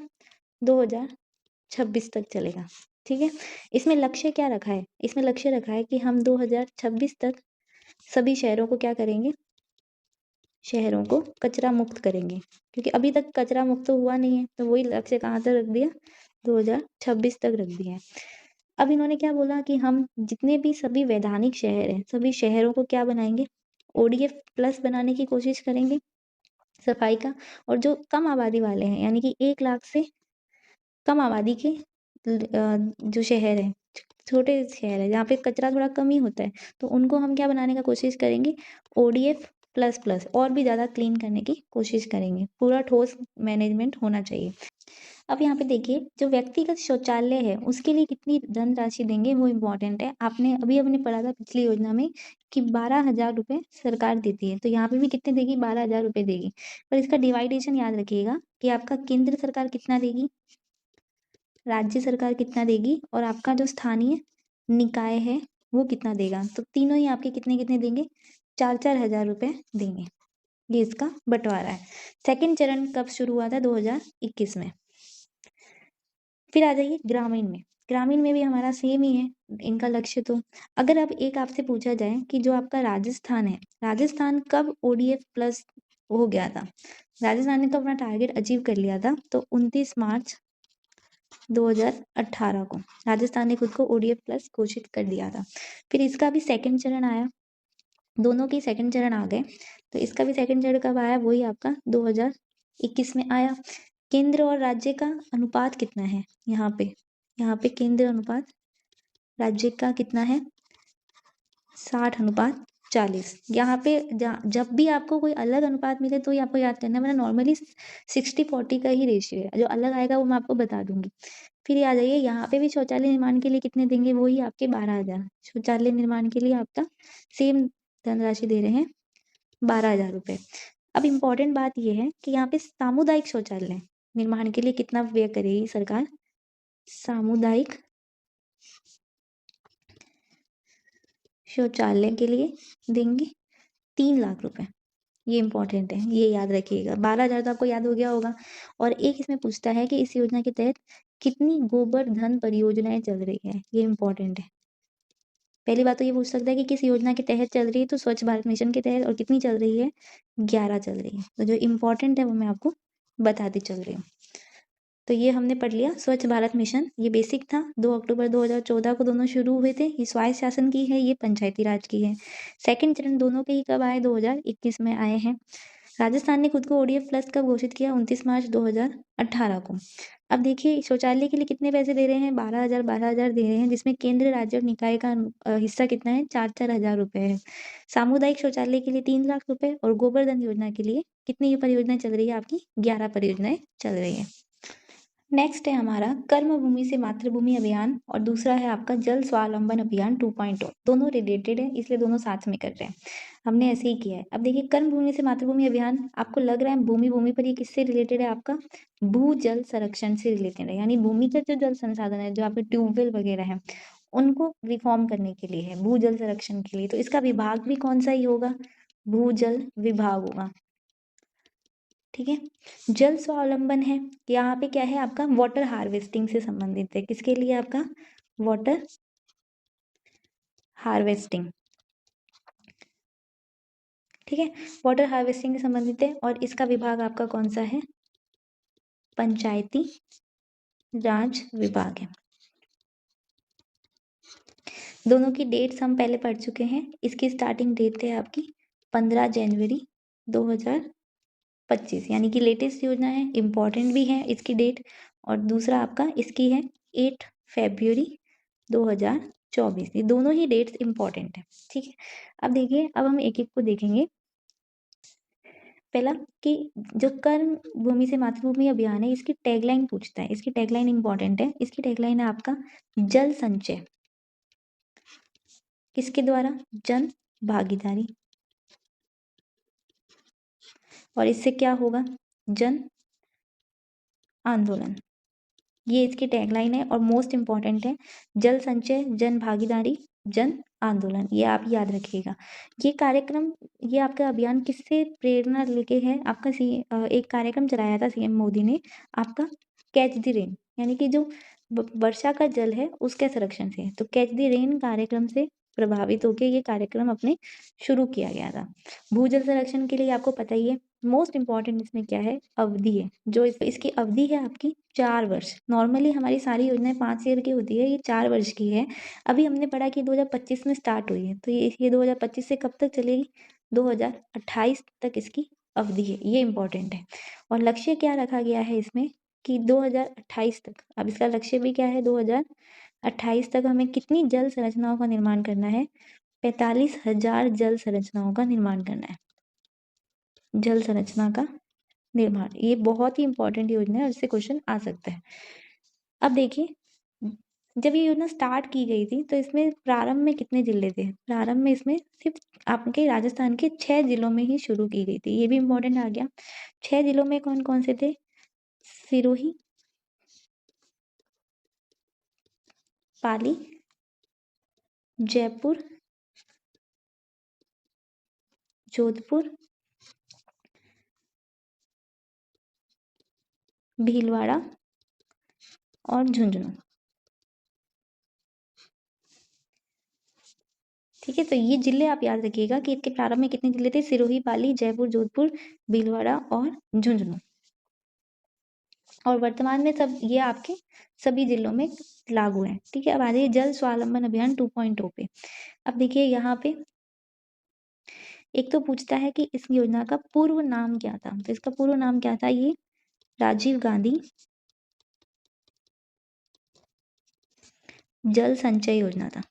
2026 तक चलेगा। ठीक है, इसमें लक्ष्य क्या रखा है? इसमें लक्ष्य रखा है कि हम 2026 तक सभी शहरों को क्या करेंगे? शहरों को कचरा मुक्त करेंगे, क्योंकि अभी तक कचरा मुक्त तो हुआ नहीं है। तो वही लक्ष्य कहाँ तक रख दिया? 2026 तक रख दिया है। अब इन्होंने क्या बोला कि हम जितने भी सभी वैधानिक शहर हैं, सभी शहरों को क्या बनाएंगे? ओडीएफ प्लस बनाने की कोशिश करेंगे सफाई का। और जो कम आबादी वाले हैं, यानी कि 1 लाख से कम आबादी के जो शहर है, छोटे शहर है, जहाँ पे कचरा थोड़ा कम ही होता है, तो उनको हम क्या बनाने का कोशिश करेंगे? ओडीएफ प्लस प्लस, और भी ज़्यादा क्लीन करने की कोशिश करेंगे। पूरा ठोस मैनेजमेंट होना चाहिए। अब यहाँ पे देखिए जो व्यक्तिगत शौचालय है उसके लिए कितनी धनराशि देंगे वो इम्पोर्टेंट है। आपने अभी हमने पढ़ा था पिछली योजना में कि 12,000 रुपये सरकार देती है, तो यहाँ पे भी कितने देगी? 12,000 रुपये देगी। पर इसका डिवाइडेशन याद रखिएगा कि आपका केंद्र सरकार कितना देगी, राज्य सरकार कितना देगी, और आपका जो स्थानीय निकाय है वो कितना देगा। तो तीनों ही आपके कितने कितने देंगे? 4-4 हज़ार रुपये देंगे। ये इसका बंटवारा है। सेकंड चरण कब शुरू हुआ था? 2021 में। फिर आ जाइए ग्रामीण में। ग्रामीण में भी हमारा सेम ही है इनका लक्ष्य तो। अगर अब एक आपसे पूछा जाए कि जो आपका राजस्थान है, राजस्थान कब ODF प्लस हो गया था? राजस्थान ने तो अपना टारगेट अचीव कर लिया था, तो 29 मार्च 2018 को राजस्थान ने खुद को ODF प्लस घोषित कर दिया था। फिर इसका भी सेकंड चरण आया, दोनों के सेकंड चरण आ गए। तो इसका भी सेकंड चरण कब आया? वही आपका 2021 में आया। केंद्र और राज्य का अनुपात कितना है? यहाँ पे केंद्र अनुपात राज्य का कितना है? 60:40। यहाँ पे जब भी आपको कोई अलग अनुपात मिले तो ही आपको याद करना है, वरना नॉर्मली 60-40 का ही रेशियो है। जो अलग आएगा वो मैं आपको बता दूंगी। फिर आ जाइए, यहाँ पे भी शौचालय निर्माण के लिए कितने देंगे? वही आपके 12,000। शौचालय निर्माण के लिए आपका सेम धनराशि दे रहे हैं, 12,000 रुपये। अब इम्पोर्टेंट बात यह है कि यहाँ पे सामुदायिक शौचालय निर्माण के लिए कितना व्यय करेगी सरकार? सामुदायिक शौचालय के लिए देंगे 3 लाख रुपए। ये इंपॉर्टेंट है, ये याद रखिएगा। 12,000 तो आपको याद हो गया होगा। और एक इसमें पूछता है कि इस योजना के तहत कितनी गोबर धन परियोजनाएं चल रही है? ये इंपॉर्टेंट है। पहली बात तो ये पूछ सकता है कि किस योजना के तहत चल रही है, तो स्वच्छ भारत मिशन के तहत। और कितनी चल रही है? 11 चल रही है। तो जो इम्पोर्टेंट है वो मैं आपको बताती चल रही हूँ। तो ये हमने पढ़ लिया स्वच्छ भारत मिशन, ये बेसिक था। 2 अक्टूबर 2014 को दोनों शुरू हुए थे। ये स्वायत्त शासन की है, ये पंचायती राज की है। सेकंड चरण दोनों के ही कब आए? 2021 में आए हैं। राजस्थान ने खुद को ODF प्लस कब घोषित किया? 29 मार्च 2018 को। अब देखिए शौचालय के लिए कितने पैसे दे रहे हैं? 12,000 12,000 दे रहे हैं, जिसमें केंद्र राज्य और निकाय का हिस्सा कितना है? 4-4 हजार रुपए है। सामुदायिक शौचालय के लिए 3 लाख रुपए, और गोबर योजना के लिए कितनी परियोजनाएं चल रही है आपकी? 11 परियोजनाएं चल रही है। नेक्स्ट है हमारा कर्म भूमि से मातृभूमि अभियान, और दूसरा है आपका जल स्वावलंबन अभियान 2.0। दोनों रिलेटेड है, इसलिए दोनों साथ में कर रहे हैं। हमने ऐसे ही किया है। अब देखिए कर्म भूमि से मातृभूमि अभियान, आपको लग रहा है भूमि पर, ये किससे रिलेटेड है? आपका भू जल संरक्षण से रिलेटेड है। यानी भूमि का जो जल संसाधन है, जो आपके ट्यूबवेल वगैरह है, उनको रिफॉर्म करने के लिए है, भू जल संरक्षण के लिए। तो इसका विभाग भी कौन सा ही होगा? भू जल विभाग होगा। ठीक है। जल स्वावलंबन है, यहाँ पे क्या है आपका? वाटर हार्वेस्टिंग से संबंधित है। किसके लिए? आपका वाटर हार्वेस्टिंग। ठीक है, वाटर हार्वेस्टिंग से संबंधित है। और इसका विभाग आपका कौन सा है? पंचायती राज विभाग है। दोनों की डेट्स हम पहले पढ़ चुके हैं। इसकी स्टार्टिंग डेट है आपकी 15 जनवरी 2025, यानी कि लेटेस्ट योजना है, इम्पॉर्टेंट भी है इसकी डेट। और दूसरा आपका इसकी है 8 फरवरी 2024। ये दोनों ही डेट्स इंपॉर्टेंट है। ठीक है, अब देखिए, अब हम एक एक को देखेंगे। पहला कि जो कर्म भूमि से मातृभूमि अभियान है, इसकी टैगलाइन पूछता है। इसकी टैगलाइन इंपॉर्टेंट है। इसकी टैगलाइन है आपका जल संचय। किसके द्वारा? जन भागीदारी। और इससे क्या होगा? जन आंदोलन। ये इसकी टैगलाइन है और मोस्ट इंपॉर्टेंट है। जल संचय, जन भागीदारी, जन आंदोलन, ये आप याद रखिएगा। ये कार्यक्रम, ये आपका अभियान किससे प्रेरणा लेके है? आपका एक कार्यक्रम चलाया था CM मोदी ने, आपका कैच द रेन, यानी कि जो वर्षा का जल है उसके संरक्षण से। तो कैच द रेन कार्यक्रम से प्रभावित होकर ये कार्यक्रम अपने शुरू किया गया था। भूजल संरक्षण के लिए आपको पता ही है, मोस्ट इंपॉर्टेंट इसमें क्या है? अवधि है। जो इसकी अवधि है आपकी 4 वर्ष। नॉर्मली हमारी सारी योजनाएं 5 ईयर की होती है, ये 4 वर्ष की है। अभी हमने पढ़ा कि 2025 में स्टार्ट हुई है, तो ये 2025 से कब तक चलेगी? 2028 तक इसकी अवधि है। ये इंपॉर्टेंट है। और लक्ष्य क्या रखा गया है इसमें? कि 2028 तक, अब इसका लक्ष्य भी क्या है? 2028 तक हमें कितनी जल संरचनाओं का निर्माण करना है? 45,000 जल संरचनाओं का निर्माण करना है। जल संरचना का निर्माण, ये बहुत ही इंपॉर्टेंट योजना है और इससे क्वेश्चन आ सकता है। अब देखिए, जब ये योजना स्टार्ट की गई थी तो इसमें प्रारंभ में कितने जिले थे? प्रारंभ में इसमें सिर्फ आपके राजस्थान के 6 जिलों में ही शुरू की गई थी। ये भी इंपॉर्टेंट आ गया। 6 जिलों में कौन कौन से थे? सिरोही, पाली, जयपुर, जोधपुर, भीलवाड़ा और झुंझुनू। ठीक है, तो ये जिले आप याद रखिएगा कि इसके प्रारंभ में कितने जिले थे? सिरोही, पाली, जयपुर, जोधपुर, भीलवाड़ा और झुंझुनू। और वर्तमान में सब ये आपके सभी जिलों में लागू है। ठीक है, अब आ जाइए जल स्वावलंबन अभियान 2.0 पे। अब देखिए यहाँ पे एक तो पूछता है कि इस योजना का पूर्व नाम क्या था, तो इसका पूर्व नाम क्या था? ये राजीव गांधी जल संचय योजना था,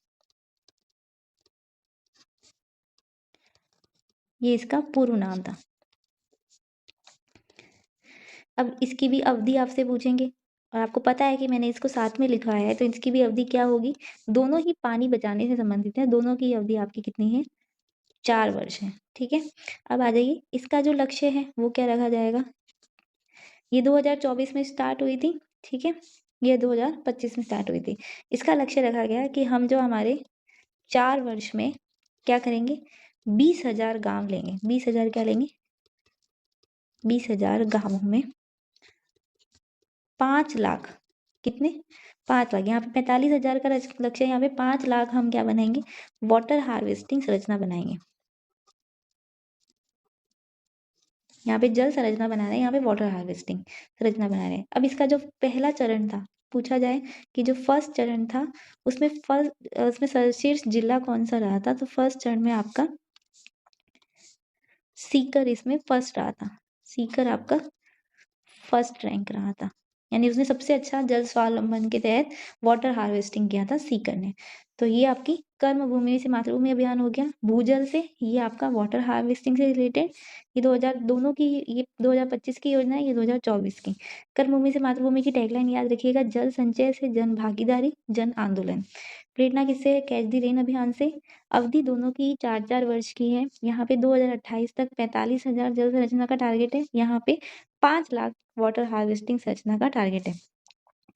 ये इसका पूर्व नाम था। अब इसकी भी अवधि आपसे पूछेंगे और आपको पता है कि मैंने इसको साथ में लिखवाया है, तो इसकी भी अवधि क्या होगी? दोनों ही पानी बचाने से संबंधित है, दोनों की अवधि आपकी कितनी है? 4 वर्ष है। ठीक है, अब आ जाइए इसका जो लक्ष्य है वो क्या रखा जाएगा? ये 2024 में स्टार्ट हुई थी। ठीक है, ये 2025 में स्टार्ट हुई थी। इसका लक्ष्य रखा गया कि हम जो हमारे 4 वर्ष में क्या करेंगे? 20,000 गांव लेंगे। 20,000 क्या लेंगे? 20,000 गांवों में 5 लाख, कितने? 5 लाख। यहाँ पे 45,000 का लक्ष्य है, यहाँ पे 5 लाख हम क्या बनाएंगे? वाटर हार्वेस्टिंग संरचना बनाएंगे। यहाँ पे जल संरचना बना रहे हैं, यहाँ पे वाटर हार्वेस्टिंग संरचना बना रहे हैं। अब इसका जो पहला चरण था, पूछा जाए कि जो फर्स्ट चरण था उसमें उसमें सर्वश्रेष्ठ जिला कौन सा रहा था? तो फर्स्ट चरण में आपका सीकर इसमें फर्स्ट रहा था। सीकर आपका फर्स्ट रैंक रहा था, यानी उसने सबसे अच्छा जल स्वावलंबन के तहत वाटर हार्वेस्टिंग किया था सीकर ने। तो ये आपकी कर्म भूमि से मातृभूमि अभियान हो गया। भूजल से ये आपका वाटर हार्वेस्टिंग से रिलेटेड, ये 2000 दोनों की, ये 2025 की योजना है, ये 2024 की। कर्म भूमि से मातृभूमि की टैगलाइन याद रखिएगा, जल संचय से जन भागीदारी, जन आंदोलन। प्रेरणा किससे है? कैच दी रेन अभियान से। अवधि दोनों की 4-4 वर्ष की है। यहाँ पे 2028 तक 45,000 जल संरचना का टारगेट है, यहाँ पे 5 लाख वाटर हार्वेस्टिंग संरचना का टारगेट है।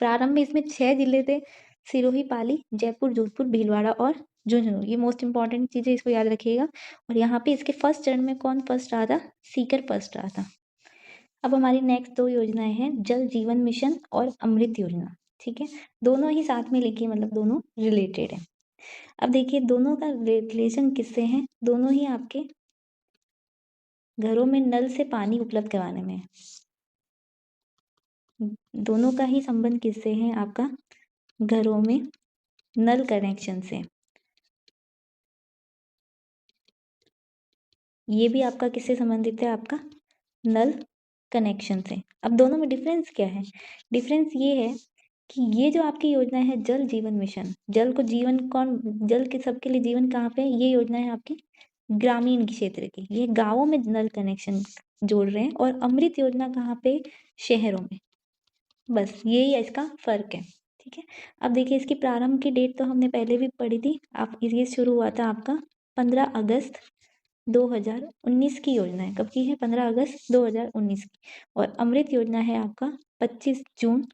प्रारंभ में इसमें 6 जिले थे, सिरोही, पाली, जयपुर, जोधपुर, भीलवाड़ा और झुंझुनू। ये मोस्ट इंपॉर्टेंट चीजें, इसको याद रखिएगा। और यहाँ पे इसके फर्स्ट चरण में कौन फर्स्ट रहा था? सीकर फर्स्ट रहा था। अब हमारी नेक्स्ट 2 योजनाएं हैं, जल जीवन मिशन और अमृत योजना। ठीक है, दोनों ही साथ में लिखिए, मतलब दोनों रिलेटेड है। अब देखिए दोनों का रिलेशन किससे है? दोनों ही आपके घरों में नल से पानी उपलब्ध करवाने में है। दोनों का ही संबंध किससे है? आपका घरों में नल कनेक्शन से। ये भी आपका किससे संबंधित है? आपका नल कनेक्शन से। अब दोनों में डिफरेंस क्या है? डिफरेंस ये है कि ये जो आपकी योजना है जल जीवन मिशन, जल को जीवन कौन, जल के सबके लिए जीवन कहाँ पे है? ये योजना है आपकी ग्रामीण क्षेत्र की, ये गांवों में नल कनेक्शन जोड़ रहे हैं। और अमृत योजना कहाँ पे? शहरों में। बस यही है इसका फर्क है। ठीक है, अब देखिए इसकी प्रारंभ की डेट तो हमने पहले भी पढ़ी थी। आप ये शुरू हुआ था आपका 15 अगस्त 2019 की योजना है। कब की है? 15 अगस्त 2019 की। और अमृत योजना है आपका 25 जून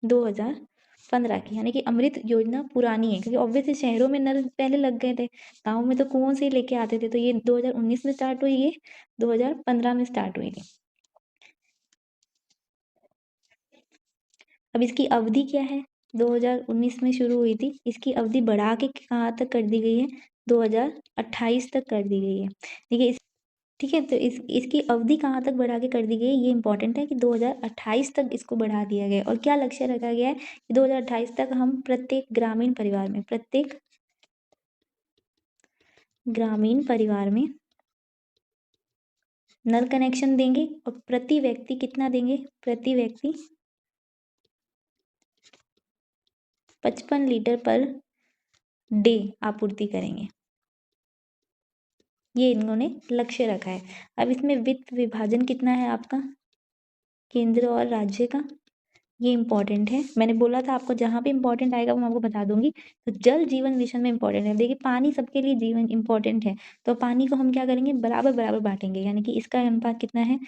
2015 की। यानी कि अमृत योजना पुरानी है, क्योंकि ऑब्वियसली शहरों में नल पहले लग गए थे, गाँव में तो कुओं से ही लेके आते थे। तो ये 2019 में स्टार्ट हुई, ये 2015 में स्टार्ट हुई थी। अब इसकी अवधि क्या है? 2019 में शुरू हुई थी, इसकी अवधि बढ़ा के कहाँ तक कर दी गई है? 2028 तक कर दी गई है। देखिए इस, ठीक है, तो इसकी अवधि कहाँ तक बढ़ा के कर दी गई है? ये इंपॉर्टेंट है कि 2028 तक इसको बढ़ा दिया गया है। और क्या लक्ष्य रखा गया है कि 2028 तक हम प्रत्येक ग्रामीण परिवार में, प्रत्येक ग्रामीण परिवार में नल कनेक्शन देंगे। और प्रति व्यक्ति कितना देंगे? प्रति व्यक्ति 55 लीटर पर डे आपूर्ति करेंगे। ये इन्होंने लक्ष्य रखा है। अब इसमें वित्त विभाजन कितना है आपका? केंद्र और राज्य का, ये इंपॉर्टेंट है। मैंने बोला था आपको जहाँ पे इंपॉर्टेंट आएगा वो मैं आपको बता दूंगी। तो जल जीवन मिशन में इंपॉर्टेंट है। देखिए पानी सबके लिए जीवन इंपॉर्टेंट है, तो पानी को हम क्या करेंगे? बराबर बराबर बांटेंगे। यानी कि इसका अनुपात कितना है?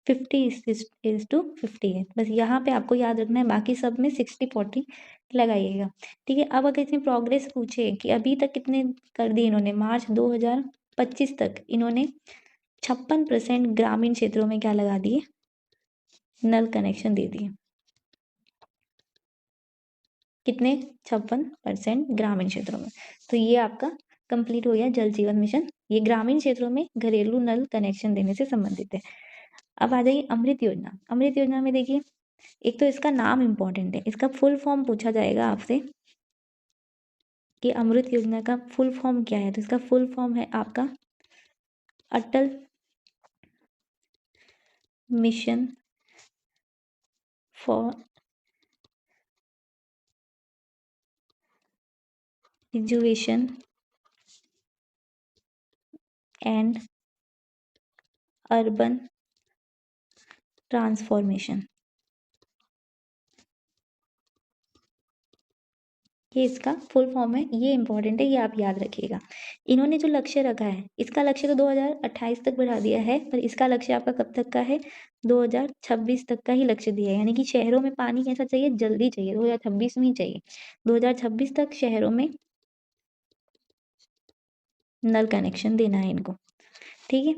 50:50 है। बस यहाँ पे आपको याद रखना है, बाकी सब में 60-40 लगाइएगा। ठीक है, अब अगर इसमें प्रोग्रेस पूछे कि अभी तक कितने कर दिए इन्होंने, मार्च 2025 तक इन्होंने 56% ग्रामीण क्षेत्रों में क्या लगा दिए? नल कनेक्शन दे दिए। कितने? 56% ग्रामीण क्षेत्रों में। तो ये आपका कंप्लीट हो गया जल जीवन मिशन। ये ग्रामीण क्षेत्रों में घरेलू नल कनेक्शन देने से संबंधित है। अब आ जाइए अमृत योजना। अमृत योजना में देखिए, एक तो इसका नाम इम्पोर्टेंट है, इसका फुल फॉर्म पूछा जाएगा आपसे कि अमृत योजना का फुल फॉर्म क्या है। तो इसका फुल फॉर्म है आपका Atal Mission for Education and Urban Transformation. ये इसका फुल फॉर्म है, ये इंपॉर्टेंट है, ये आप याद रखिएगा। इन्होंने जो लक्ष्य रखा है, इसका लक्ष्य तो 2028 तक बढ़ा दिया है, पर इसका लक्ष्य आपका कब तक का है? 2026 तक का ही लक्ष्य दिया है। यानी कि शहरों में पानी कैसा चाहिए? जल्दी चाहिए, 2026 में ही चाहिए। 2026 तक शहरों में नल कनेक्शन देना है इनको, ठीक है।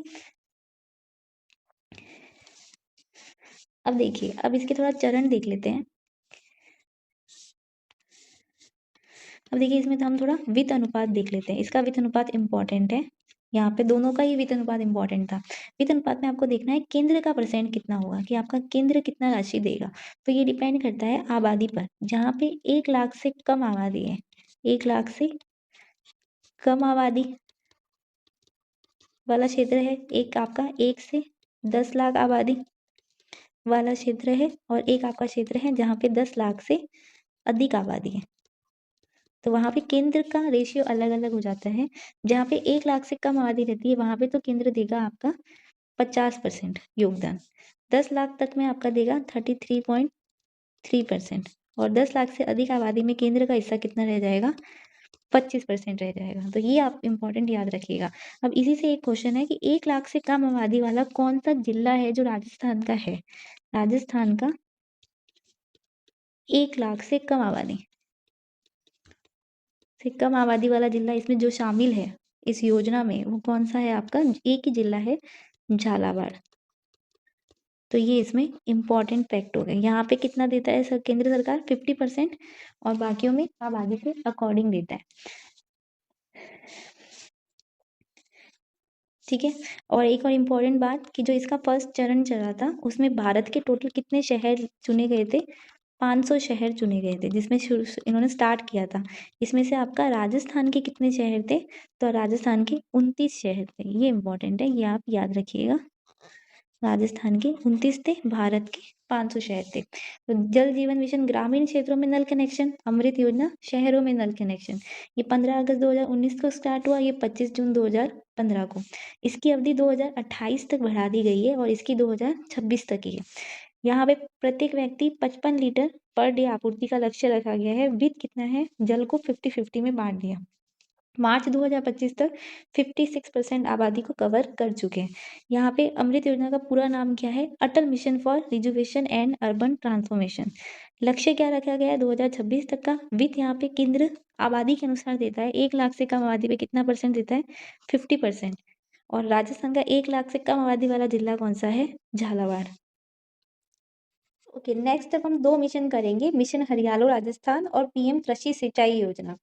अब देखिए, अब इसके थोड़ा चरण देख लेते हैं। अब देखिए, इसमें तो हम थोड़ा वित्त अनुपात देख लेते हैं। इसका वित्त अनुपात इंपॉर्टेंट है, यहाँ पे दोनों का ही वित्त अनुपात इंपॉर्टेंट था। वित्त अनुपात में आपको देखना है केंद्र का परसेंट कितना होगा, कि आपका केंद्र कितना राशि देगा। तो ये डिपेंड करता है आबादी पर। जहाँ पे 1 लाख से कम आबादी है, 1 लाख से कम आबादी वाला क्षेत्र है, एक आपका 1 से 10 लाख आबादी वाला क्षेत्र है, और एक आपका क्षेत्र है जहाँ पे 10 लाख से अधिक आबादी है। तो वहाँ पे केंद्र का रेशियो अलग अलग हो जाता है। जहाँ पे 1 लाख से कम आबादी रहती है, वहाँ पे तो केंद्र देगा आपका 50% योगदान। 10 लाख तक में आपका देगा 33.3%, और 10 लाख से अधिक आबादी में केंद्र का हिस्सा कितना रह जाएगा? 25% रह जाएगा। तो ये आप इम्पोर्टेंट याद रखिएगा। अब इसी से एक क्वेश्चन है कि 1 लाख से कम आबादी वाला कौन सा जिला है जो राजस्थान का है? राजस्थान का 1 लाख से कम आबादी वाला जिला इसमें जो शामिल है इस योजना में, वो कौन सा है आपका? एक ही जिला है, झालावाड़। तो ये इसमें इम्पॉर्टेंट फैक्ट हो गए। यहाँ पे कितना देता है सर केंद्र सरकार? 50%, और बाकियों में आबादी के अकॉर्डिंग देता है, ठीक है। और एक और इम्पॉर्टेंट बात कि जो इसका फर्स्ट चरण चला था, उसमें भारत के टोटल कितने शहर चुने गए थे? 500 शहर चुने गए थे, जिसमें शुरू इन्होंने स्टार्ट किया था। इसमें से आपका राजस्थान के कितने शहर थे? तो राजस्थान के 29 शहर थे। ये इंपॉर्टेंट है, ये आप याद रखिएगा। राजस्थान के 29 थे, भारत के 500 शहर थे। तो जल जीवन मिशन ग्रामीण क्षेत्रों में नल कनेक्शन, अमृत योजना शहरों में नल कनेक्शन, ये 15 अगस्त 2019 को स्टार्ट हुआ, ये 25 जून 2015 को। इसकी अवधि 2028 तक बढ़ा दी गई है, और इसकी 2026 तक की है। यहाँ पे प्रत्येक व्यक्ति 55 लीटर पर डे आपूर्ति का लक्ष्य रखा गया है। वित्त कितना है? जल को 50-50 में बांट दिया। मार्च 2025 तक 56% आबादी को कवर कर चुके हैं। यहाँ पे अमृत योजना का पूरा नाम क्या है? Atal Mission for Rejuvenation and Urban Transformation. लक्ष्य क्या रखा गया है? 2026 तक का। वित्त यहाँ पे केंद्र आबादी के अनुसार देता है। 1 लाख से कम आबादी पे कितना परसेंट देता है? 50%। और राजस्थान का 1 लाख से कम आबादी वाला जिला कौन सा है? झालावाड़। ओके, नेक्स्ट अब हम 2 मिशन करेंगे, मिशन हरियालो राजस्थान और पीएम कृषि सिंचाई योजना।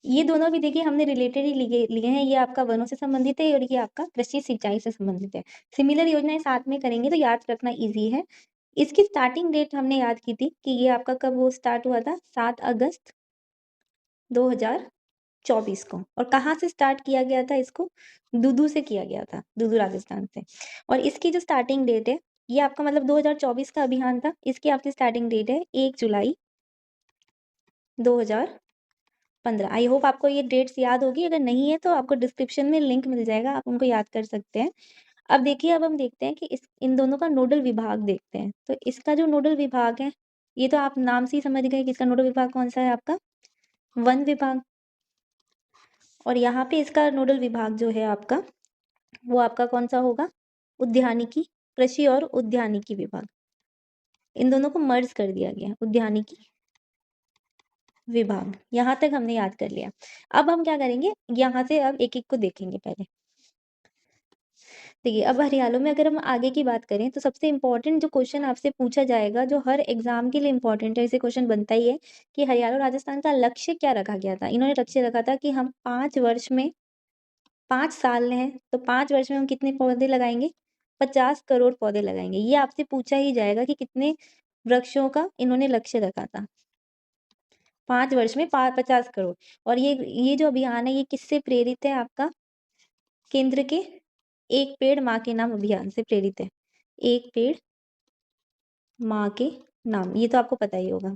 ये दोनों भी देखिए हमने रिलेटेड ही लिए हैं। ये आपका वनों से संबंधित है, और ये आपका कृषि सिंचाई से संबंधित है। सिमिलर योजनाएं साथ में करेंगे तो याद रखना इजी है। इसकी स्टार्टिंग डेट हमने याद की थी कि ये आपका कब वो स्टार्ट हुआ था? 7 अगस्त 2024 को। और कहाँ से स्टार्ट किया गया था इसको? दूदू से किया गया था, दूदू राजस्थान से। और इसकी जो स्टार्टिंग डेट है, ये आपका मतलब 2024 का अभियान था। इसकी आपकी स्टार्टिंग डेट है 1 जुलाई 2015। आई होप आपको ये डेट्स याद होगी। अगर नहीं है तो आपको डिस्क्रिप्शन में लिंक मिल जाएगा, आप उनको याद कर सकते हैं। अब देखिए, अब हम देखते हैं कि इन दोनों का नोडल विभाग देखते हैं। तो इसका जो नोडल विभाग है, ये तो आप नाम से ही समझ गए कि इसका नोडल विभाग कौन सा है आपका? वन विभाग। और यहाँ पे इसका नोडल विभाग जो है आपका, वो आपका कौन सा होगा? उद्यानिकी, कृषि और उद्यानिकी विभाग। इन दोनों को मर्ज कर दिया गया, उद्यानिकी विभाग। यहाँ तक हमने याद कर लिया। अब हम क्या करेंगे, यहाँ से अब एक एक को देखेंगे पहले। देखिए, अब हरियालों में अगर हम आगे की बात करें तो सबसे इम्पोर्टेंट जो क्वेश्चन आपसे पूछा जाएगा, जो हर एग्ज़ाम के लिए इम्पोर्टेंट है, ऐसे क्वेश्चन बनता ही है कि हरियाणा और राजस्थान का लक्ष्य क्या रखा गया था? इन्होंने लक्ष्य रखा था कि हम 5 वर्ष में 5 साल हैं, तो 5 वर्ष में हम कितने पौधे लगाएँगे? 50 करोड़ पौधे लगाएँगे। ये आपसे पूछा ही जाएगा कि कितने वृक्षों का इन्होंने लक्ष्य रखा था। 5 वर्ष में पा 50 करोड़। और ये जो अभियान है, ये किससे प्रेरित है आपका? केंद्र के एक पेड़ माँ के नाम अभियान से प्रेरित है। एक पेड़ माँ के नाम, ये तो आपको पता ही होगा।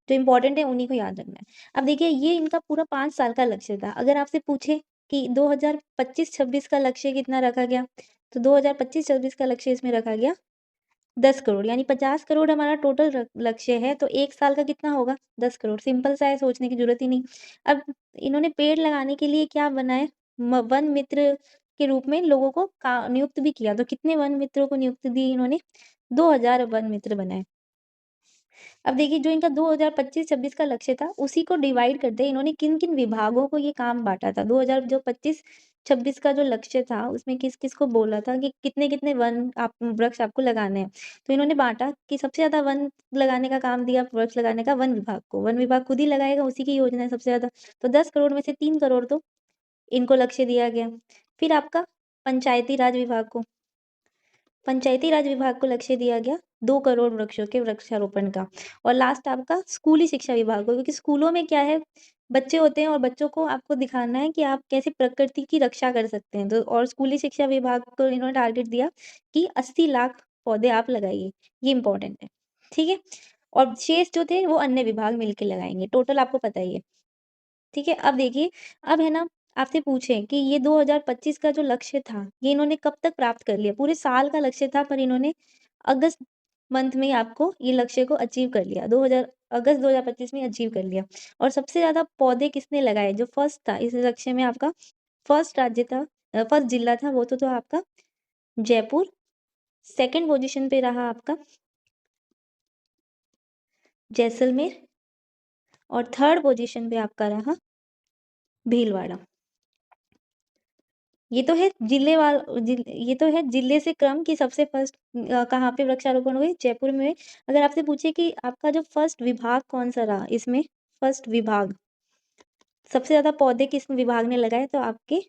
जो इम्पोर्टेंट है उन्हीं को याद रखना है। अब देखिए, ये इनका पूरा 5 साल का लक्ष्य था। अगर आपसे पूछे कि 2025-26 का लक्ष्य कितना रखा गया? तो 2025-26 का लक्ष्य इसमें रखा गया 10 करोड़, यानी 50 करोड़ हमारा टोटल लक्ष्य है, तो 1 साल का कितना होगा? 10 करोड़। सिंपल सा है, सोचने की ज़रूरत ही नहीं। अब इन्होंने पेड़ लगाने के लिए क्या बनाए? वन मित्र के रूप में लोगों को का नियुक्त भी किया। तो कितने वन मित्रों को नियुक्त दी इन्होंने? 2000 वन मित्र बनाए। अब देखिए, जो इनका 2025-26 का लक्ष्य था, उसी को डिवाइड करते इन्होंने किन-किन विभागों को ये काम बाँटा था। 2000 जो 25-26 का जो लक्ष्य था, उसमें किस-किस को बोला था कि कितने-कितने वृक्ष आपको लगाने हैं। तो इन्होंने बाँटा कि सबसे ज़्यादा वन लगाने का काम दिया, वृक्ष लगाने का वन विभाग को। वन विभाग खुद ही लगाएगा, उसी की योजना है सबसे ज़्यादा। तो 10 करोड़ में से 3 करोड़ तो इनको लक्ष्य दिया गया। फिर आपका पंचायती राज विभाग को। पंचायती राज विभाग को लक्ष्य दिया गया 2 करोड़ वृक्षों के वृक्षारोपण का। और लास्ट आपका स्कूली शिक्षा विभाग को, क्योंकि स्कूलों में क्या है, बच्चे होते हैं और बच्चों को आपको दिखाना है कि आप कैसे प्रकृति की रक्षा कर सकते हैं। तो और स्कूली शिक्षा विभाग को इन्होंने टारगेट दिया कि 80 लाख पौधे आप लगाइए। ये इम्पोर्टेंट है, ठीक है? और शेष जो थे वो अन्य विभाग मिलके लगाएँगे। टोटल आपको पता ही है। ठीक है, अब देखिए, अब है ना, आपसे पूछें कि ये 2025 का जो लक्ष्य था, ये इन्होंने कब तक प्राप्त कर लिया? पूरे साल का लक्ष्य था, पर इन्होंने अगस्त मंथ में आपको ये लक्ष्य को अचीव कर लिया। 2000 अगस्त 2025 में अचीव कर लिया। और सबसे ज़्यादा पौधे किसने लगाए? जो फर्स्ट था इस लक्ष्य में, आपका फर्स्ट राज्य था, फर्स्ट जिला था, वो तो आपका जयपुर। सेकंड पोज़ीशन पे रहा आपका जैसलमेर। और थर्ड पोज़ीशन पे आपका रहा भीलवाड़ा। ये तो है ये तो है जिले से क्रम कि सबसे फर्स्ट कहाँ पे वृक्षारोपण हुए? जयपुर में हुए। अगर आपसे पूछे कि आपका जो फर्स्ट विभाग कौन-सा रहा इसमें? फर्स्ट विभाग, सबसे ज़्यादा पौधे किस विभाग ने लगाए? तो आपके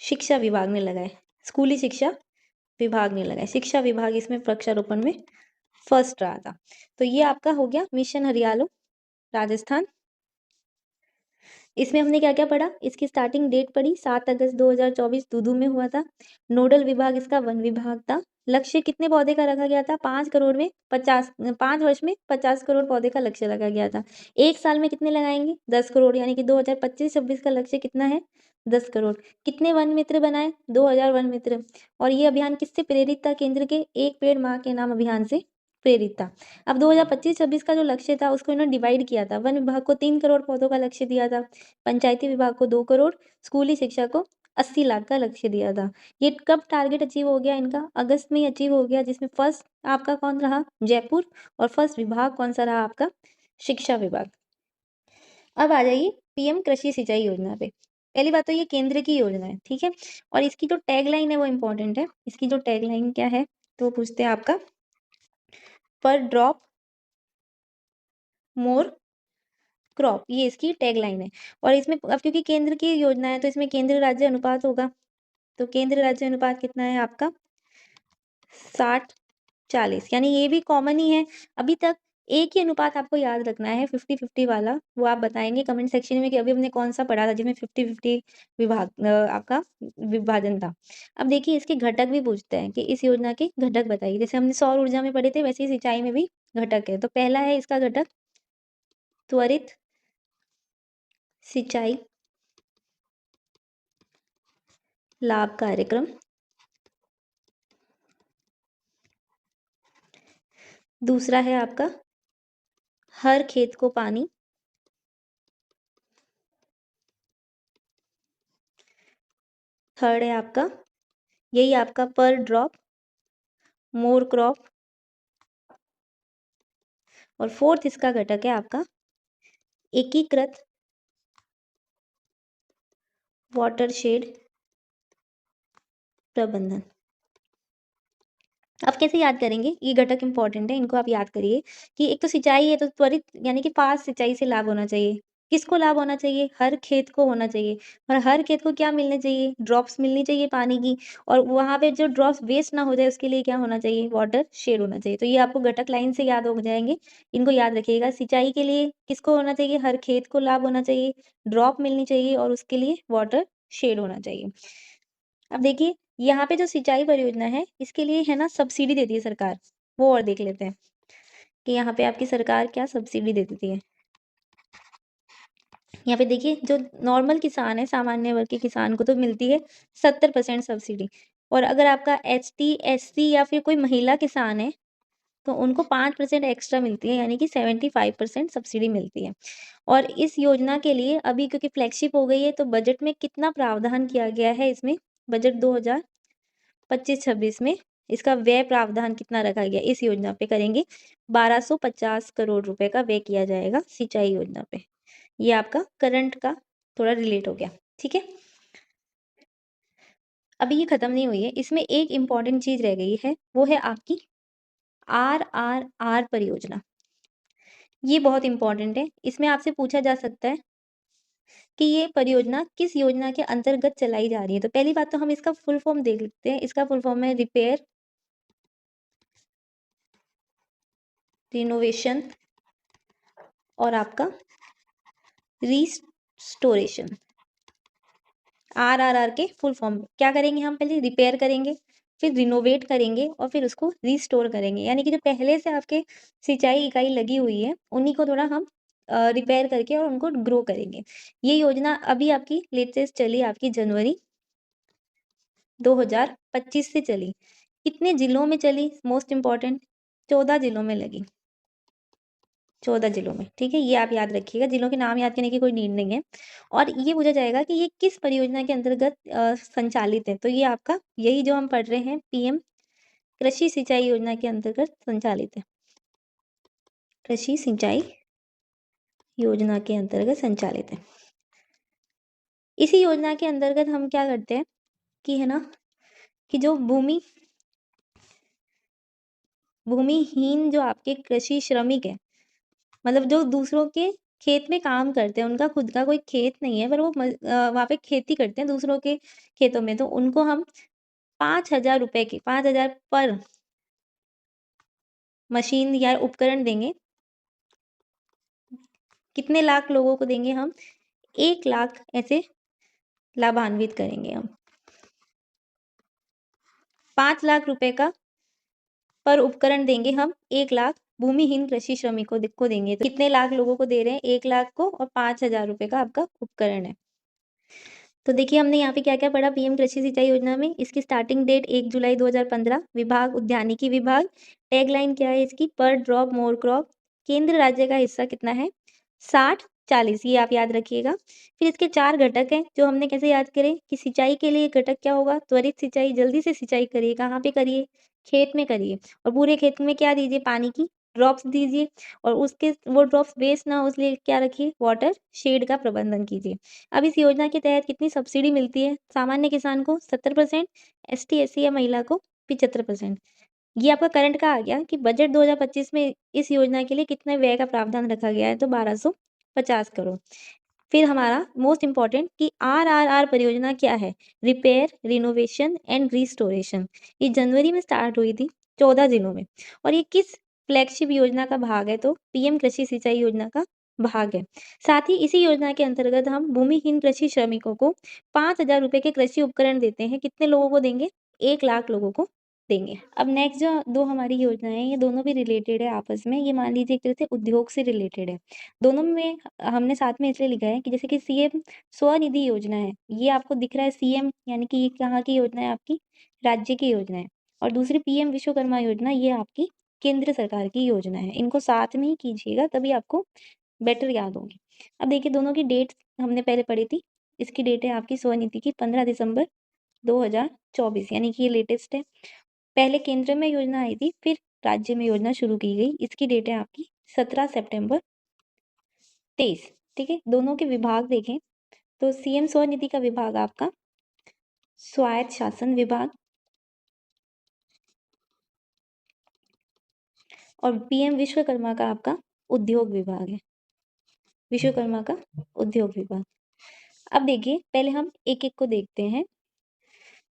शिक्षा विभाग ने लगाए। स्कूली शिक्षा विभाग ने लगाए। शिक्षा विभाग इसमें वृक्षारोपण में फर्स्ट रहा था। तो ये आपका हो गया मिशन हरियालो राजस्थान। इसमें हमने क्या-क्या पढ़ा? इसकी स्टार्टिंग डेट पढ़ी 7 अगस्त 2024 दूदू में हुआ था। नोडल विभाग इसका वन विभाग था। लक्ष्य कितने पौधे का रखा गया था? 5 करोड़ में 5 वर्ष में 50 करोड़ पौधे का लक्ष्य रखा गया था। 1 साल में कितने लगाएँगे? 10 करोड़, यानी कि 2025-26 का लक्ष्य कितना है? 10 करोड़। कितने वन मित्र बनाए? 2000 वन मित्र। और ये अभियान किससे प्रेरित था? केंद्र के एक पेड़ माँ के नाम अभियान से प्रेरित था। अब 2025-26 का जो लक्ष्य था, उसको इन्होंने डिवाइड किया था। वन विभाग को 3 करोड़ पौधों का लक्ष्य दिया था। पंचायती विभाग को 2 करोड़, स्कूली शिक्षा को 80 लाख का लक्ष्य दिया था। ये कब टारगेट अचीव हो गया इनका? अगस्त में ही अचीव हो गया, जिसमें फर्स्ट आपका कौन रहा? जयपुर। और फर्स्ट विभाग कौन-सा रहा आपका? शिक्षा विभाग। अब आ जाइए पीएम कृषि सिंचाई योजना पे। पहली बात तो ये केंद्र की योजना है, ठीक है? और इसकी जो टैगलाइन है वो इम्पोर्टेंट है। इसकी जो टैगलाइन क्या है? तो वो पूछते हैं आपका पर ड्रॉप मोर क्रॉप, ये इसकी टैगलाइन है। और इसमें अब क्योंकि केंद्र की योजना है, तो इसमें केंद्र राज्य अनुपात होगा। तो केंद्र राज्य अनुपात कितना है आपका? 60-40, यानी ये भी कॉमन ही है। अभी तक एक ही अनुपात आपको याद रखना है 50-50 वाला। वो आप बताएँगे कमेंट सेक्शन में कि अभी हमने कौन-सा पढ़ा था जिसमें 50-50 आपका विभाजन था। अब देखिए, इसके घटक भी पूछते हैं कि इस योजना के घटक बताइए। जैसे हमने सौर ऊर्जा में पढ़े थे, वैसे ही सिंचाई में भी घटक है। तो पहला है इसका घटक त्वरित सिंचाई लाभ कार्यक्रम। दूसरा है आपका हर खेत को पानी। थर्ड है आपका यही आपका पर ड्रॉप मोर क्रॉप। और फोर्थ इसका घटक है आपका एकीकृत वाटरशेड प्रबंधन। अब कैसे याद करेंगे? ये घटक इम्पोर्टेंट है, इनको आप याद करिए कि एक तो सिंचाई है तो त्वरित यानी कि फास्ट सिंचाई से लाभ होना चाहिए। किसको लाभ होना चाहिए? हर खेत को होना चाहिए और हर खेत को क्या मिलना चाहिए? ड्रॉप्स मिलनी चाहिए पानी की और वहाँ पे जो ड्रॉप्स वेस्ट ना हो जाए उसके लिए क्या होना चाहिए? वाटर शेड होना चाहिए। तो ये आपको घटक लाइन से याद हो जाएँगे, इनको याद रखिएगा। सिंचाई के लिए किसको होना चाहिए? हर खेत को लाभ होना चाहिए, ड्रॉप मिलनी चाहिए और उसके लिए वाटर शेड होना चाहिए। अब देखिए, यहाँ पे जो सिंचाई परियोजना है, इसके लिए है ना सब्सिडी देती है सरकार, वो और देख लेते हैं कि यहाँ पे आपकी सरकार क्या सब्सिडी दे देती है। यहाँ पे देखिए जो नॉर्मल किसान है, सामान्य वर्ग के किसान को तो मिलती है 70% सब्सिडी और अगर आपका एसटी, एससी या फिर कोई महिला किसान है, तो उनको 5% एक्स्ट्रा मिलती है, यानी कि 75% सब्सिडी मिलती है। और इस योजना के लिए अभी क्योंकि फ्लैगशिप हो गई है, तो बजट में कितना प्रावधान किया गया है इसमें, बजट 2025-26 में इसका व्यय प्रावधान कितना रखा गया इस योजना पे करेंगे 1250 करोड़ रुपए का व्यय किया जाएगा सिंचाई योजना पे। ये आपका करंट का थोड़ा रिलेट हो गया, ठीक है। अभी ये खत्म नहीं हुई है, इसमें एक इम्पॉर्टेंट चीज रह गई है, वो है आपकी RRR परियोजना। ये बहुत इंपॉर्टेंट है, इसमें आपसे पूछा जा सकता है कि ये परियोजना किस योजना के अंतर्गत चलाई जा रही है। तो पहली बात तो हम इसका फुल फॉर्म देख लेते हैं। इसका फुल फॉर्म है रिपेयर, रिनोवेशन और आपका रिस्टोरेशन। RRR के फुल फॉर्म क्या करेंगे? हम पहले रिपेयर करेंगे, फिर रिनोवेट करेंगे और फिर उसको रिस्टोर करेंगे। यानी कि जो पहले से आपके सिंचाई इकाई लगी हुई है, उन्हीं को थोड़ा हम रिपेयर करके और उनको ग्रो करेंगे। ये योजना अभी आपकी लेटेस्ट चली, आपकी जनवरी 2025 से चली। कितने जिलों में चली? मोस्ट इम्पोर्टेंट 14 जिलों में लगी। 14 जिलों में, ठीक है? ये आप याद रखिएगा, जिलों के नाम याद करने की कोई नीड नहीं है। और ये पूछा जाएगा कि ये किस परियोजना के अंतर्गत संचालित है? तो ये आपका यही जो हम पढ़ रहे हैं पीएम कृषि सिंचाई योजना के अंतर्गत संचालित है। कृषि सिंचाई योजना के अंतर्गत संचालित है। इसी योजना के अंतर्गत हम क्या करते हैं कि है ना कि जो भूमिहीन जो आपके कृषि श्रमिक है, मतलब जो दूसरों के खेत में काम करते हैं, उनका खुद का कोई खेत नहीं है पर वो वहाँ पे खेती करते हैं दूसरों के खेतों में, तो उनको हम 5,000 रुपए की 5,000 पर मशीन या उपकरण देंगे। कितने लाख लोगों को देंगे हम? 1 लाख ऐसे लाभान्वित करेंगे हम। 5 लाख रुपए का पर उपकरण देंगे हम, 1 लाख भूमिहीन कृषि श्रमिकों को देंगे। तो कितने लाख लोगों को दे रहे हैं? 1 लाख को और 5,000 रुपए का आपका उपकरण है। तो देखिए हमने यहाँ पे क्या-क्या पढ़ा पीएम कृषि सिंचाई योजना में। इसकी स्टार्टिंग डेट 1 जुलाई 2015, विभाग उद्यानिकी विभाग। टैगलाइन क्या है इसकी? पर ड्रॉप मोर क्रॉप। केंद्र राज्य का हिस्सा कितना है? 60-40, ये आप याद रखिएगा। फिर इसके 4 घटक हैं जो हमने कैसे याद करें कि सिंचाई के लिए घटक क्या होगा? त्वरित सिंचाई, जल्दी से सिंचाई करिए। कहाँ पे करिए? खेत में करिए और पूरे खेत में क्या दीजिए? पानी की ड्रॉप्स दीजिए और उसके वो ड्रॉप्स वेस्ट ना हो इसलिए क्या रखिए? वाटर शेड का प्रबंधन कीजिए। अब इस योजना के तहत कितनी सब्सिडी मिलती है? सामान्य किसान को 70%, एसटी, एससी या महिला को 75%। ये आपका करंट का आ गया कि बजट 2025 में इस योजना के लिए कितने व्यय का प्रावधान रखा गया है? तो 1250 करोड़। फिर हमारा मोस्ट इम्पोर्टेंट कि RRR परियोजना क्या है? Repair, renovation and restoration. ये जनवरी में स्टार्ट हुई थी 14 जिलों में और ये किस फ्लैगशिप योजना का भाग है? तो पीएम कृषि सिंचाई योजना का भाग है। साथ ही इसी योजना के अंतर्गत हम भूमिहीन कृषि श्रमिकों को 5,000 रुपए के कृषि उपकरण देते हैं। कितने लोगों को देंगे? 1 लाख लोगों को देंगे। अब नेक्स्ट जो 2 हमारी योजनाएँ हैं, ये दोनों भी रिलेटेड है आपस में। ये मान लीजिए एक तरह से उद्योग से रिलेटेड है। दोनों में हमने साथ में इसलिए लिखा है कि जैसे कि सीएम स्वनिधि योजना है, ये आपको दिख रहा है सीएम यानी कि ये कहाँ की योजना है आपकी? राज्य की योजना है। और दूसरी पीएम विश्वकर्मा योजना, ये आपकी केंद्र सरकार की योजना है। इनको साथ में ही कीजिएगा तभी आपको बेटर याद होंगी। अब देखिए दोनों की डेट हमने पहले पढ़ी थी। इसकी डेट है आपकी स्वनिधि की 15 दिसंबर 2024, यानी कि ये लेटेस्ट है। पहले केंद्र में योजना आई थी, फिर राज्य में योजना शुरू की गई। इसकी डेट है आपकी 17 सितंबर 23, ठीक है। दोनों के विभाग देखें तो सीएम स्वनिधि का विभाग आपका स्वायत्त शासन विभाग और पीएम विश्वकर्मा का आपका उद्योग विभाग है, विश्वकर्मा का उद्योग विभाग। अब देखिए पहले हम एक-एक को देखते हैं।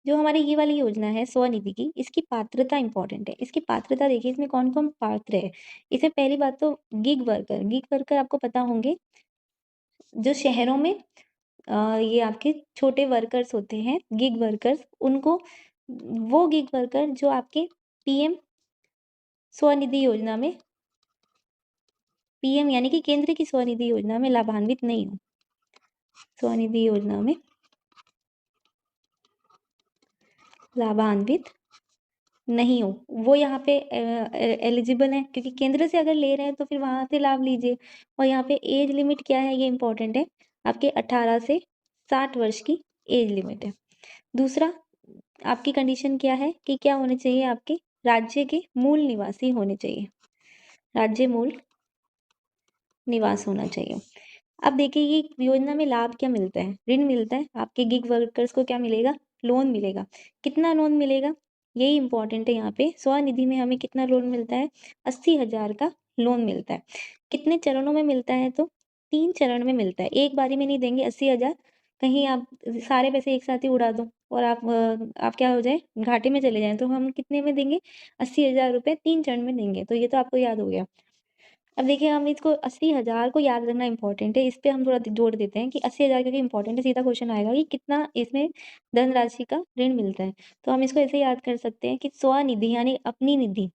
जो हमारी ये वाली योजना है स्वनिधि की, इसकी पात्रता इम्पोर्टेंट है। इसकी पात्रता देखिए इसमें कौन-कौन पात्र है। इसमें पहली बात तो गिग वर्कर आपको पता होंगे, जो शहरों में ये आपके छोटे वर्कर्स होते हैं, गिग वर्कर्स, उनको वो गिग वर्कर जो आपके पीएम स्वनिधि योजना में, पीएम यानी कि केंद्र की स्वनिधि योजना में लाभान्वित नहीं हो, स्वनिधि योजना में लाभान्वित नहीं हो, वो यहाँ पे एलिजिबल हैं, क्योंकि केंद्र से अगर ले रहे हैं तो फिर वहाँ से लाभ लीजिए। और यहाँ पे एज लिमिट क्या है, ये इंपॉर्टेंट है, आपके 18 से 60 वर्ष की एज लिमिट है। दूसरा, आपकी कंडीशन क्या है कि क्या होने चाहिए, आपके राज्य के मूल निवासी होने चाहिए, राज्य मूल निवास होना चाहिए। अब देखिए ये योजना में लाभ क्या मिलता है, ऋण मिलता है, आपके गिग वर्कर्स को क्या मिलेगा, लोन मिलेगा। कितना लोन मिलेगा, यही इंपॉर्टेंट है यहाँ पे। स्वनिधि में हमें कितना लोन मिलता है, 80,000 का लोन मिलता है। कितने चरणों में मिलता है, तो 3 चरण में मिलता है। एक बारी में नहीं देंगे 80,000, कहीं आप सारे पैसे एक साथ ही उड़ा दो और आप क्या हो जाए, घाटे में चले जाएं, तो हम कितने में देंगे, 80,000 रुपये 3 चरण में देंगे। तो ये तो आपको याद हो गया। अब देखिए हम इसको 80,000 को याद रखना इंपॉर्टेंट है, इस पे हम थोड़ा जोड़ देते हैं कि 80,000 क्योंकि इंपॉर्टेंट है, सीधा क्वेश्चन आएगा कि कितना इसमें धनराशि का ऋण मिलता है। तो हम इसको ऐसे याद कर सकते हैं कि स्वनिधि यानी अपनी निधि।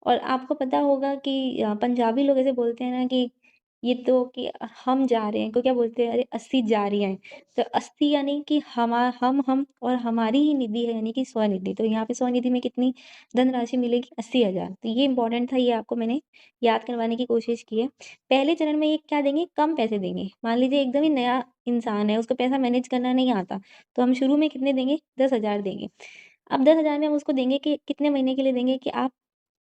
और आपको पता होगा कि पंजाबी लोग ऐसे बोलते हैं ना कि ये तो कि हम जा रहे हैं, को क्या बोलते हैं, अरे 80 जा रही हैं। तो 80 यानी कि हम और हमारी ही निधि है, यानी कि स्वनिधि। तो यहाँ पे स्वनिधि में कितनी धनराशि मिलेगी, 80,000। तो ये इंपॉर्टेंट था, ये आपको मैंने याद करवाने की कोशिश की है। पहले चरण में ये क्या देंगे, कम पैसे देंगे। मान लीजिए एकदम ही नया इंसान है, उसको पैसा मैनेज करना नहीं आता, तो हम शुरू में कितने देंगे, 10,000 देंगे। अब 10,000 में हम उसको देंगे कि कितने महीने के लिए देंगे, कि आप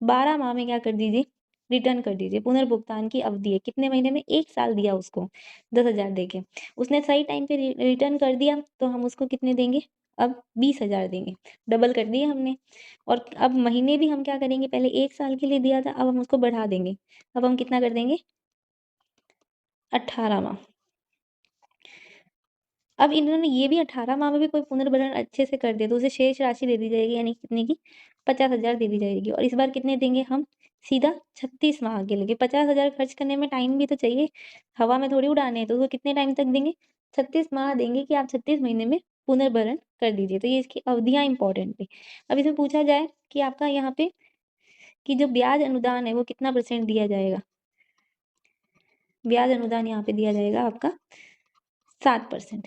12 माह में क्या कर दीजिए, रिटर्न कर दीजिए। पुनर्भुगतान की अवधि है, कितने महीने में, 1 साल दिया उसको 10,000 देके। उसने सही टाइम पे रिटर्न कर दिया तो हम उसको कितने देंगे, अब 20,000 देंगे, डबल कर दिए हमने। और अब महीने भी हम क्या करेंगे, पहले 1 साल के लिए दिया था, अब हम उसको बढ़ा देंगे। अब हम कितना कर देंगे, 18 माह। अब इन्होंने ये भी 18 माह में भी कोई पुनर्भरण अच्छे से कर दिया तो उसे शेष राशि दे दी जाएगी, यानी कितने की, 50,000 दे दी जाएगी। और इस बार कितने देंगे हम, सीधा 36 माह के लिए। 50,000 खर्च करने में टाइम भी तो चाहिए, हवा में थोड़ी उड़ाने हैं, तो उसको कितने टाइम तक देंगे, 36 माह देंगे कि आप 36 महीने में पुनर्भरण कर दीजिए। तो ये इसकी अवधियाँ इंपॉर्टेंट थी। अब इसमें पूछा जाए कि आपका यहाँ पे कि जो ब्याज अनुदान है वो कितना % दिया जाएगा, ब्याज अनुदान यहाँ पे दिया जाएगा आपका 7%।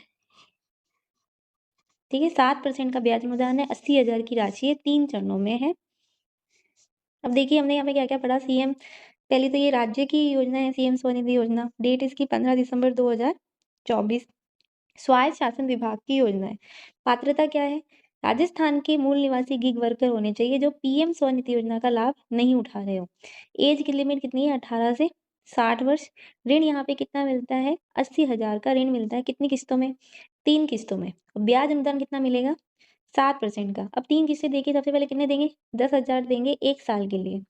ठीक है, 7% का ब्याज अनुदान है, 80,000 की राशि है, 3 चरणों में है। अब देखिए हमने यहाँ पे क्या-क्या पढ़ा, सीएम, पहली तो ये राज्य की योजना है, सीएम स्वनिधि योजना, डेट इसकी 15 दिसंबर 2024। स्वायत्त शासन विभाग की योजना है। पात्रता क्या है, राजस्थान के मूल निवासी गिग वर्कर होने चाहिए जो पीएम स्वनिधि योजना का लाभ नहीं उठा रहे हो। एज की लिमिट कितनी है, 18 से 60 वर्ष। ऋण यहाँ पे कितना मिलता है, 80,000 का ऋण मिलता है, कितनी किस्तों में, 3 किस्तों में। ब्याज अनुदान कितना मिलेगा, 7% का। अब 3 किस्तें देखिए, सबसे पहले कितने देंगे, 10,000 देंगे 1 साल के लिए।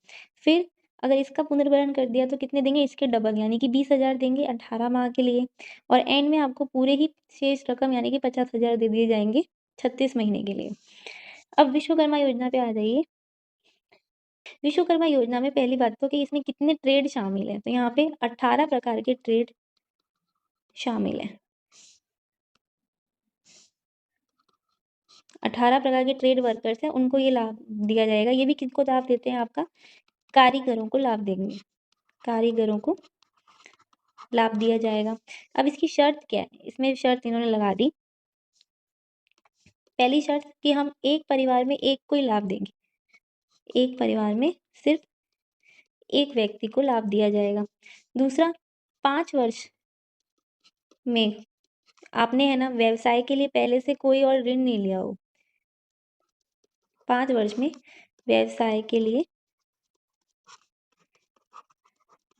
फिर अगर इसका पुनर्भरण कर दिया तो कितने देंगे, इसके डबल यानी कि 20,000 देंगे 18 माह के लिए। और एंड में आपको पूरे ही शेष रकम यानी कि 50,000 दे दिए जाएँगे 36 महीने के लिए। अब विश्वकर्मा योजना पे आ जाइए। विश्वकर्मा योजना में पहली बात तो कि इसमें कितने ट्रेड शामिल हैं, तो यहाँ पे 18 प्रकार के ट्रेड शामिल हैं। 18 प्रकार के ट्रेड वर्कर्स हैं, उनको ये लाभ दिया जाएगा। ये भी किसको लाभ देते हैं, आपका कारीगरों को लाभ देंगे, कारीगरों को लाभ दिया जाएगा। अब इसकी शर्त क्या है, इसमें शर्त इन्होंने लगा दी। पहली शर्त कि हम एक परिवार में एक को ही लाभ देंगे, एक परिवार में सिर्फ एक व्यक्ति को लाभ दिया जाएगा। दूसरा, 5 वर्ष में आपने है ना व्यवसाय के लिए पहले से कोई और ऋण नहीं लिया हो, 5 वर्ष में व्यवसाय के लिए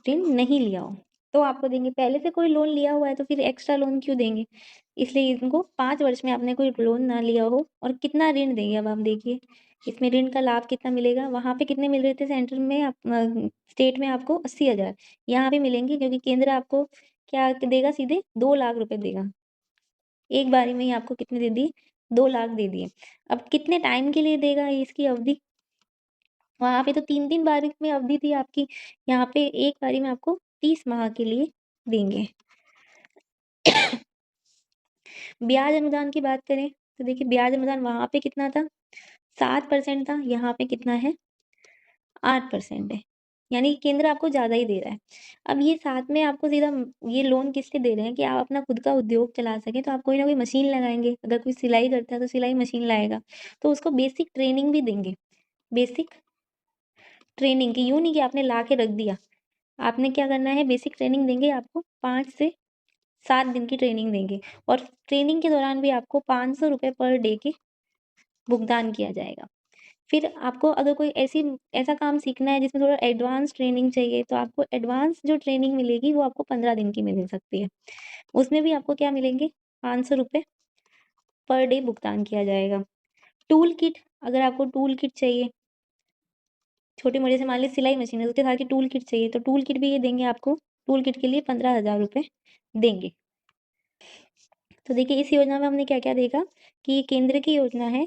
ऋण नहीं लिया हो तो आपको देंगे। पहले से कोई लोन लिया हुआ है तो फिर एक्स्ट्रा लोन क्यों देंगे, इसलिए इनको 5 वर्ष में आपने कोई लोन ना लिया हो। और कितना ऋण देंगे, अब हम देखिए इसमें ऋण का लाभ कितना मिलेगा? वहाँ पे कितने मिल रहे थे सेंटर में स्टेट में आपको 80,000, यहाँ पे मिलेंगे क्योंकि केंद्र आपको क्या देगा? सीधे 2 लाख रुपए देगा। एक बारी में ही आपको कितने दे दिए? 2 लाख दे दिए। अब कितने टाइम के लिए देगा इसकी अवधि? वहाँ पे तो 3-3 बारी में अवधि थी आपकी, यहाँ पे एक बारी में आपको 30 माह के लिए देंगे। ब्याज अनुदान की बात करें तो देखिए ब्याज अनुदान वहाँ पे कितना था? 7% था, यहाँ पे कितना है? 8% है। यानी कि केंद्र आपको ज़्यादा ही दे रहा है। अब ये साथ में आपको सीधा ये लोन किस लिए दे रहे हैं कि आप अपना खुद का उद्योग चला सकें, तो आप कोई ना कोई मशीन लगाएँगे। अगर कोई सिलाई करता है तो सिलाई मशीन लाएगा, तो उसको बेसिक ट्रेनिंग भी देंगे। बेसिक ट्रेनिंग, कि यूँ नहीं कि आपने ला के रख दिया। आपने क्या करना है, बेसिक ट्रेनिंग देंगे आपको, 5 से 7 दिन की ट्रेनिंग देंगे और ट्रेनिंग के दौरान भी आपको ₹500 पर डे के भुगतान किया जाएगा। फिर आपको अगर कोई ऐसा काम सीखना है जिसमें थोड़ा एडवांस ट्रेनिंग चाहिए, तो आपको एडवांस जो ट्रेनिंग मिलेगी वो आपको 15 दिन की मिल सकती है। उसमें भी आपको क्या मिलेंगे? ₹500 पर डे भुगतान किया जाएगा। टूल किट, अगर आपको टूल किट चाहिए, छोटे-मोटे से मान लीजिए सिलाई मशीन है, उसके साथ की टूल किट चाहिए, तो टूल किट भी ये देंगे आपको। टूल किट के लिए ₹15,000 देंगे। तो देखिए इस योजना में हमने क्या-क्या देखा कि ये केंद्र की योजना है।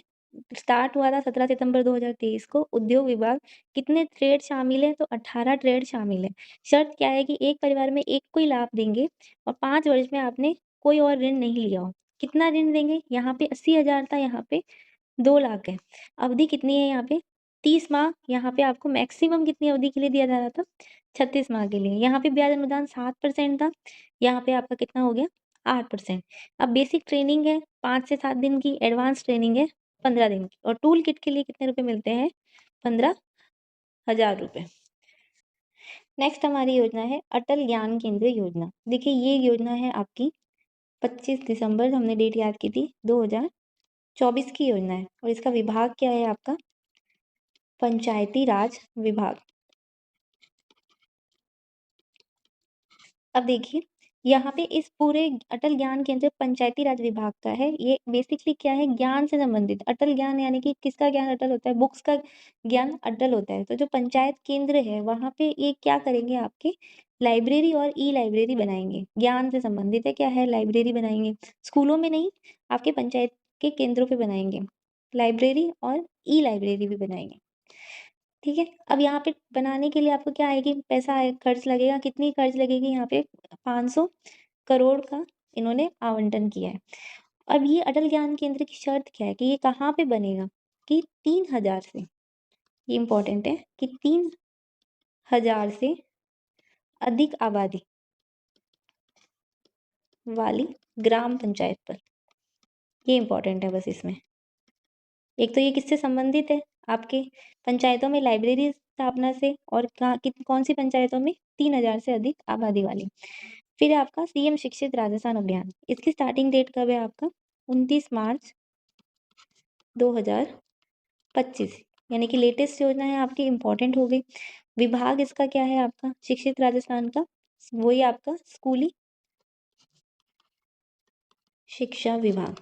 स्टार्ट हुआ था 17 सितंबर 2023 को। उद्योग विभाग, कितने ट्रेड शामिल हैं? तो 18 ट्रेड शामिल हैं। शर्त क्या है कि एक परिवार में एक को ही लाभ देंगे और 5 वर्ष में आपने कोई और ऋण नहीं लिया हो। कितना ऋण देंगे? यहाँ पे 80,000 था, यहाँ पे 2 लाख है। अवधि कितनी है यहाँ पे? 30 माह। यहाँ पे आपको मैक्सिमम कितनी अवधि के लिए दिया जा रहा था? 36 माह के लिए। यहाँ पे ब्याज अनुदान 7% था, यहाँ पे आपका कितना हो गया? 8%। अब बेसिक ट्रेनिंग है 5 से 7 दिन की, एडवांस ट्रेनिंग है 15 दिन की और टूल किट के लिए कितने रुपए मिलते हैं? ₹15,000। नेक्स्ट हमारी योजना है अटल ज्ञान केंद्र योजना। देखिए ये योजना है आपकी 25 दिसंबर, हमने डेट याद की थी, 2024 की योजना है और इसका विभाग क्या है आपका? पंचायती राज विभाग। अब देखिए यहाँ पे इस पूरे अटल ज्ञान केंद्र पंचायती राज विभाग का है। ये बेसिकली क्या है? ज्ञान से संबंधित। अटल ज्ञान यानी कि किसका ज्ञान अटल होता है? बुक्स का ज्ञान अटल होता है। तो जो पंचायत केंद्र है वहाँ पे ये क्या करेंगे? आपके लाइब्रेरी और ई लाइब्रेरी बनाएंगे। ज्ञान से संबंधित है, क्या है? लाइब्रेरी बनाएंगे। स्कूलों में नहीं, आपके पंचायत के केंद्रों पे बनाएंगे लाइब्रेरी और ई लाइब्रेरी भी बनाएंगे। ठीक है। अब यहाँ पे बनाने के लिए आपको क्या है कि पैसा खर्च लगेगा। कितनी खर्च लगेगी? यहाँ पे 500 करोड़ का इन्होंने आवंटन किया है। अब ये अटल ज्ञान केंद्र की शर्त क्या है कि ये कहाँ पे बनेगा? कि 3,000 से, ये इम्पोर्टेंट है, कि 3,000 से अधिक आबादी वाली ग्राम पंचायत पर। ये इम्पोर्टेंट है बस इसमें। एक तो ये किससे संबंधित है? आपके पंचायतों में लाइब्रेरी स्थापना से, और कहाँ कौन सी पंचायतों में? 3,000 से अधिक आबादी वाली। फिर आपका सीएम शिक्षित राजस्थान अभियान, इसकी स्टार्टिंग डेट कब है आपका? 29 मार्च 2025, यानी कि लेटेस्ट योजना है आपकी, इम्पोर्टेंट हो गई। विभाग इसका क्या है आपका? शिक्षित राजस्थान का वही आपका स्कूली शिक्षा विभाग।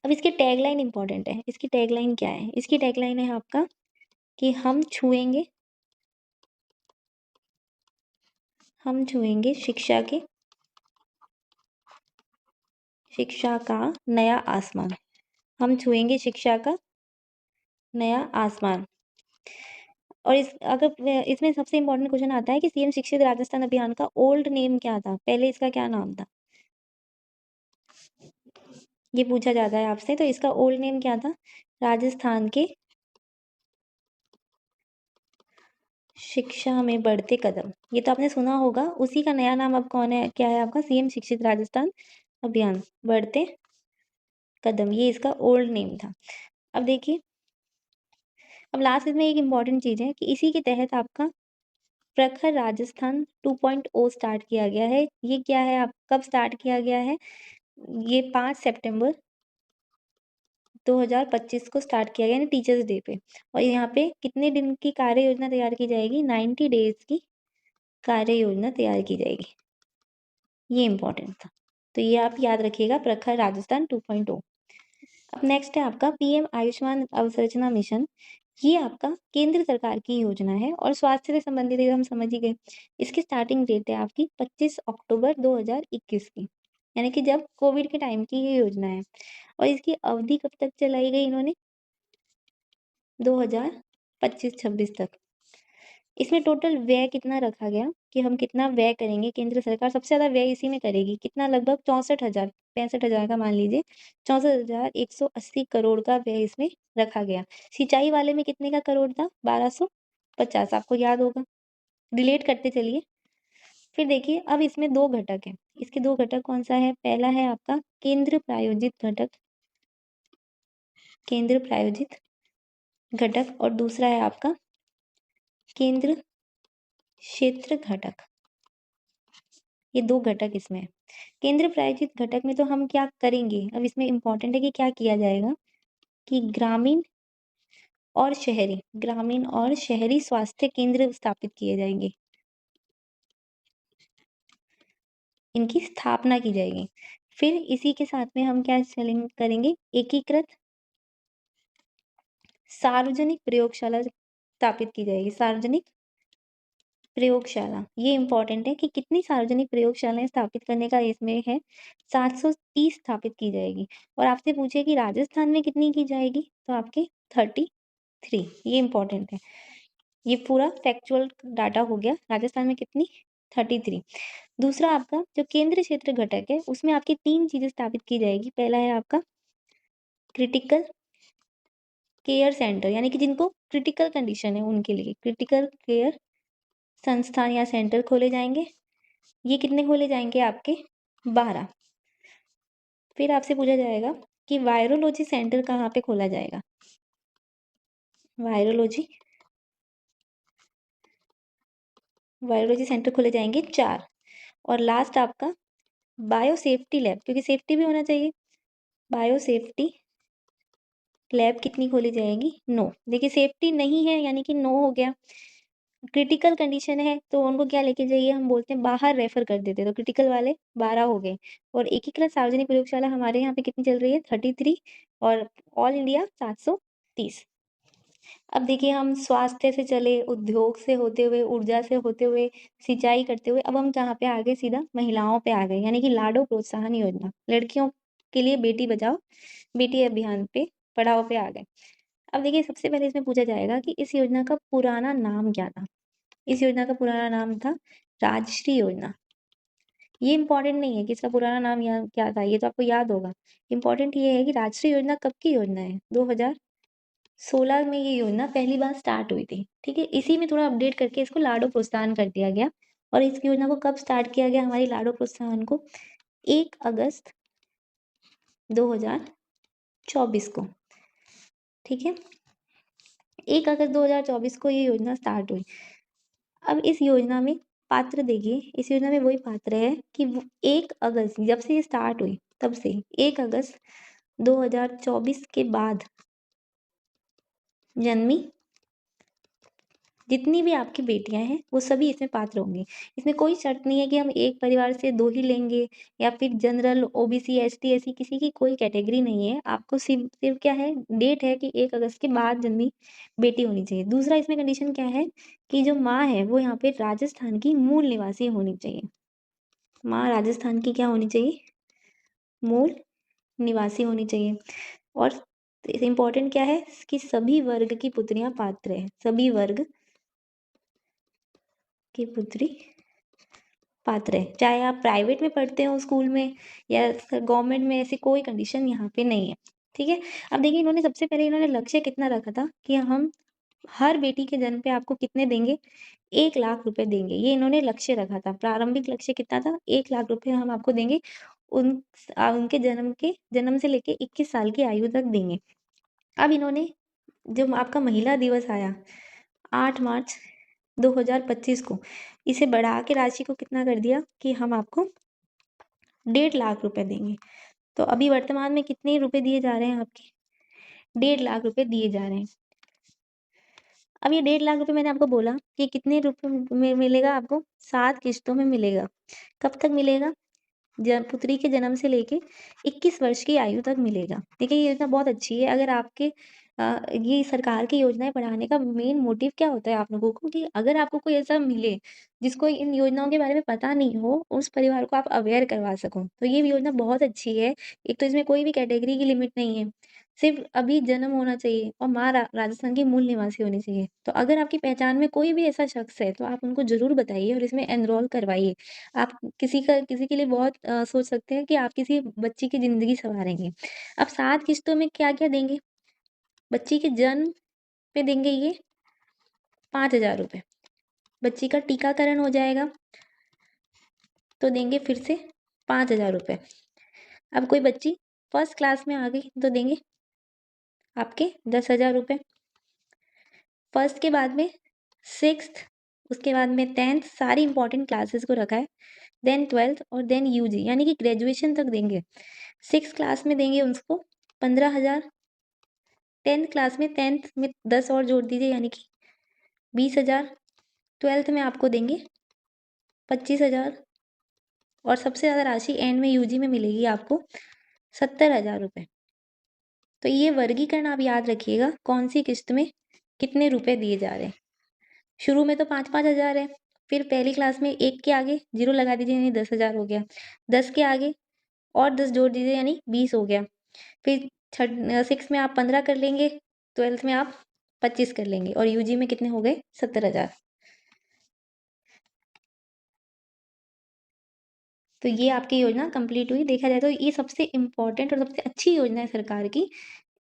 अब इसकी टैगलाइन इम्पोर्टेंट है। इसकी टैगलाइन क्या है? इसकी टैगलाइन है आपका कि हम छुएंगे शिक्षा का नया आसमान। हम छुएंगे शिक्षा का नया आसमान। और इसमें सबसे इम्पोर्टेंट क्वेश्चन आता है कि सीएम शिक्षित राजस्थान अभियान का ओल्ड नेम क्या था? पहले इसका क्या नाम था? ये पूछा जाता है आपसे। तो इसका ओल्ड नेम क्या था? राजस्थान के शिक्षा में बढ़ते कदम। ये तो आपने सुना होगा। उसी का नया नाम अब कौन है? क्या है आपका? सीएम शिक्षित राजस्थान अभियान, बढ़ते कदम, ये इसका ओल्ड नेम था। अब देखिए, अब लास्ट इसमें एक इम्पॉर्टेंट चीज़ है कि इसी के तहत आपका प्रखर राजस्थान 2.0 स्टार्ट किया गया है। ये क्या है? आप कब स्टार्ट किया गया है? ये 5 सितंबर 2025 को स्टार्ट किया गया, यानी टीचर्स डे पे। और यहाँ पे कितने दिन की कार्य योजना तैयार की जाएगी? 90 डेज की कार्य योजना तैयार की जाएगी। ये इम्पोर्टेंट था। तो ये आप याद रखिएगा, प्रखर राजस्थान 2.0। अब नेक्स्ट है आपका पीएम आयुष्मान अवसंरचना मिशन। ये आपका केंद्र सरकार की योजना है और स्वास्थ्य से संबंधित है, हम समझ ही गए। इसकी स्टार्टिंग डेट है आपकी 25 अक्टूबर 2021 की, यानी कि जब कोविड के टाइम की ये योजना है। और इसकी अवधि कब तक चलाई गई इन्होंने? 2025-26 तक। इसमें टोटल व्यय कितना रखा गया कि हम कितना व्यय करेंगे? केंद्र सरकार सबसे ज़्यादा व्यय इसी में करेगी। कितना? लगभग 64,000, 65,000 का मान लीजिए, 64,180 करोड़ का व्यय इसमें रखा गया। सिंचाई वाले में कितने का करोड़ था? 1250, आपको याद होगा। रिलेट करते चलिए। फिर देखिए, अब इसमें 2 घटक हैं। इसके 2 घटक कौन-सा है? पहला है आपका केंद्र प्रायोजित घटक, केंद्र प्रायोजित घटक, और दूसरा है आपका केंद्र क्षेत्र घटक। ये 2 घटक इसमें हैं। केंद्र प्रायोजित घटक में तो हम क्या करेंगे? अब इसमें इम्पोर्टेंट है कि क्या किया जाएगा कि ग्रामीण और शहरी स्वास्थ्य केंद्र स्थापित किए जाएँगे। इनकी स्थापना की जाएगी। फिर इसी के साथ में हम क्या करेंगे? एकीकृत सार्वजनिक प्रयोगशाला स्थापित की जाएगी। सार्वजनिक प्रयोगशाला, ये इम्पोर्टेंट है कि कितनी सार्वजनिक प्रयोगशालाएँ स्थापित करने का इसमें है, 730 स्थापित की जाएगी। और आपसे पूछे कि राजस्थान में कितनी की जाएगी? तो आपके 33, ये इम्पोर्टेंट है। ये पूरा फैक्चुअल डाटा हो गया। राजस्थान में कितनी? 33। दूसरा आपका जो केंद्र क्षेत्र घटक है, उसमें आपकी 3 चीज़ें स्थापित की जाएगी। पहला है आपका क्रिटिकल केयर सेंटर, यानी कि जिनको क्रिटिकल कंडीशन है उनके लिए क्रिटिकल केयर संस्थान या सेंटर खोले जाएँगे। ये कितने खोले जाएँगे आपके? 12। फिर आपसे पूछा जाएगा कि वायरोलॉजी सेंटर कहाँ पे खोला जाएगा? वायरोलॉजी वायरोलॉजी सेंटर खोले जाएँगे 4। और लास्ट आपका बायो सेफ्टी लैब, क्योंकि सेफ्टी भी होना चाहिए। बायो सेफ्टी लैब कितनी खोली जाएगी? 9। देखिए, सेफ्टी नहीं है यानी कि 9 हो गया। क्रिटिकल कंडीशन है तो उनको क्या लेके जाइए, हम बोलते हैं बाहर रेफर कर देते हैं, तो क्रिटिकल वाले 12 हो गए। और एकीकृत सार्वजनिक प्रयोगशाला हमारे यहाँ पे कितनी चल रही है? 33। और ऑल इंडिया 730। अब देखिए, हम स्वास्थ्य से चले, उद्योग से होते हुए, ऊर्जा से होते हुए, सिंचाई करते हुए, अब हम कहाँ पे आ गए? सीधा महिलाओं पे आ गए, यानी कि लाडो प्रोत्साहन योजना। लड़कियों के लिए बेटी बचाओ बेटी अभियान पे, पढ़ाओ पे आ गए। अब देखिए, सबसे पहले इसमें पूछा जाएगा कि इस योजना का पुराना नाम क्या था? इस योजना का पुराना नाम था राजश्री योजना। ये इम्पोर्टेंट नहीं है कि इसका पुराना नाम क्या था, ये तो आपको याद होगा। इम्पोर्टेंट ये है कि राजश्री योजना कब की योजना है? 2016 में ये योजना पहली बार स्टार्ट हुई थी। ठीक है, इसी में थोड़ा अपडेट करके इसको लाडो प्रोत्साहन कर दिया गया। और इस योजना को कब स्टार्ट किया गया? हमारी लाडो प्रोत्साहन को 1 अगस्त 2024 को। ठीक है, 1 अगस्त 2024 को ये योजना स्टार्ट हुई। अब इस योजना में पात्र देखिए, इस योजना में वही पात्र है कि 1 अगस्त जब से ये स्टार्ट हुई, तब से 1 अगस्त 2024 के बाद जन्मी जितनी भी आपकी बेटियां हैं, वो सभी इसमें पात्र होंगी। इसमें कोई शर्त नहीं है कि हम एक परिवार से 2 ही लेंगे, या फिर जनरल, ओबीसी, एसटी, एससी, किसी की कोई कैटेगरी नहीं है। आपको सिर्फ क्या है? डेट है कि 1 अगस्त के बाद जन्मी बेटी होनी चाहिए। दूसरा इसमें कंडीशन क्या है कि जो माँ है वो यहाँ पे राजस्थान की मूल निवासी होनी चाहिए। माँ राजस्थान की क्या होनी चाहिए? मूल निवासी होनी चाहिए। और इम्पोर्टेंट क्या है कि सभी वर्ग की पुत्रियां पात्र है। सभी वर्ग की पुत्री पात्र है, चाहे आप प्राइवेट में पढ़ते हो स्कूल में या गवर्नमेंट में, ऐसी कोई कंडीशन यहाँ पे नहीं है। ठीक है, अब देखिए, इन्होंने सबसे पहले इन्होंने लक्ष्य कितना रखा था कि हम हर बेटी के जन्म पे आपको कितने देंगे? 1 लाख रुपए देंगे। ये इन्होंने लक्ष्य रखा था। प्रारंभिक लक्ष्य कितना था? 1 लाख रुपए हम आपको देंगे। उनके जन्म से लेके 21 साल की आयु तक देंगे। अब इन्होंने जब आपका महिला दिवस आया 8 मार्च 2025 को, इसे बढ़ा के राशि को कितना कर दिया कि हम आपको 1.5 लाख रुपए देंगे। तो अभी वर्तमान में कितने रुपए दिए जा रहे हैं आपके? 1.5 लाख रुपए दिए जा रहे हैं। अब ये 1.5 लाख रुपए मैंने आपको बोला कि कितने रुपए में मिलेगा आपको? 7 किश्तों में मिलेगा। कब तक मिलेगा? पुत्री के जन्म से लेके 21 वर्ष की आयु तक मिलेगा। देखिए ये योजना बहुत अच्छी है। अगर आपके ये सरकार की योजनाएँ बढ़ाने का मेन मोटिव क्या होता है आप लोगों को कि अगर आपको कोई ऐसा मिले, जिसको इन योजनाओं के बारे में पता नहीं हो, उस परिवार को आप अवेयर करवा सको। तो ये योजना बहुत अच्छी है। एक तो इसमें कोई भी कैटेगरी की लिमिट नहीं है। सिर्फ़ अभी जन्म होना चाहिए और माँ राजस्थान की मूल निवासी होनी चाहिए। तो अगर आपकी पहचान में कोई भी ऐसा शख़्स है, तो आप उनको ज़रूर बताइए और इसमें एनरोल करवाइए। आप किसी के लिए बहुत सोच सकते हैं कि आप किसी बच्ची की ज़िंदगी सँवारेंगे। अब 7 किश्तों में क्या-क्या देंगे? बच्ची के जन्म पे देंगे ये 5,000 रुपए। बच्ची का टीकाकरण हो जाएगा, तो देंगे फिर से 5,000 रुपए। अब कोई बच्ची फर्स्ट क्लास में आ गई, तो देंगे आपके 10,000 रुपए। फर्स्ट के बाद में सिक्स्थ, उसके बाद में 10th सारी इम्पोर्टेंट क्लासेस को रखा है। देन 12th और देन यूजी यानी कि ग्रेजुएशन तक देंगे। 6th क्लास में देंगे उसको 15,000। 10th क्लास में 10th में 10 और जोड़ दीजिए यानी कि 20,000। 12th में आपको देंगे 25,000 और सबसे ज़्यादा राशि एंड में यूजी में मिलेगी आपको 70,000 रुपए। तो ये वर्गीकरण आप याद रखिएगा, कौन-सी किश्त में कितने रुपए दिए जा रहे हैं। शुरू में तो 5-5 हज़ार है, फिर पहली क्लास में 1 के आगे 0 लगा दीजिए यानी 10,000 हो गया। 10 के आगे और 10 जोड़ दीजिए यानी 20 हो गया। फिर 6th में आप 15 कर लेंगे, 12th में आप 25 कर लेंगे और यूजी में कितने हो गए 70,000। तो ये आपकी योजना कंप्लीट हुई। देखा जाए तो ये सबसे इम्पोर्टेंट और सबसे अच्छी योजना है सरकार की।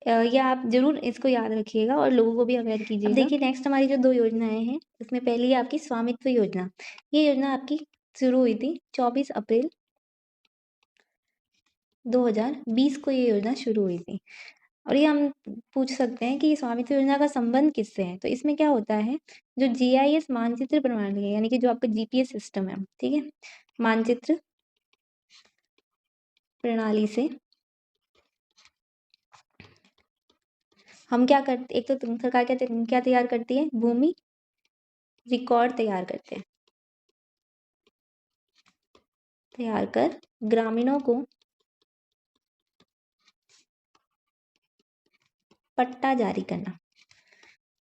ये आप ज़रूर इसको याद रखिएगा और लोगों को भी अवेयर कीजिएगा। अब देखिए नेक्स्ट हमारी जो 2 योजनाएँ हैं, इसमें पहली है आपकी स्वामित्व योजना। ये योजना आपकी शुरू हुई थी 24 अप्रैल 2020 को ये योजना शुरू हुई थी। और ये हम पूछ सकते हैं कि स्वामित्व योजना का संबंध किससे है? तो इसमें क्या होता है, जो जीआईएस मानचित्र प्रणाली है, यानी कि जो आपका जीपीएस सिस्टम है, ठीक है? मानचित्र प्रणाली से हम क्या करते, एक तो सरकार क्या तैयार करती है? भूमि रिकॉर्ड तैयार करते हैं। तैयार कर ग्रामीणों को पट्टा जारी करना।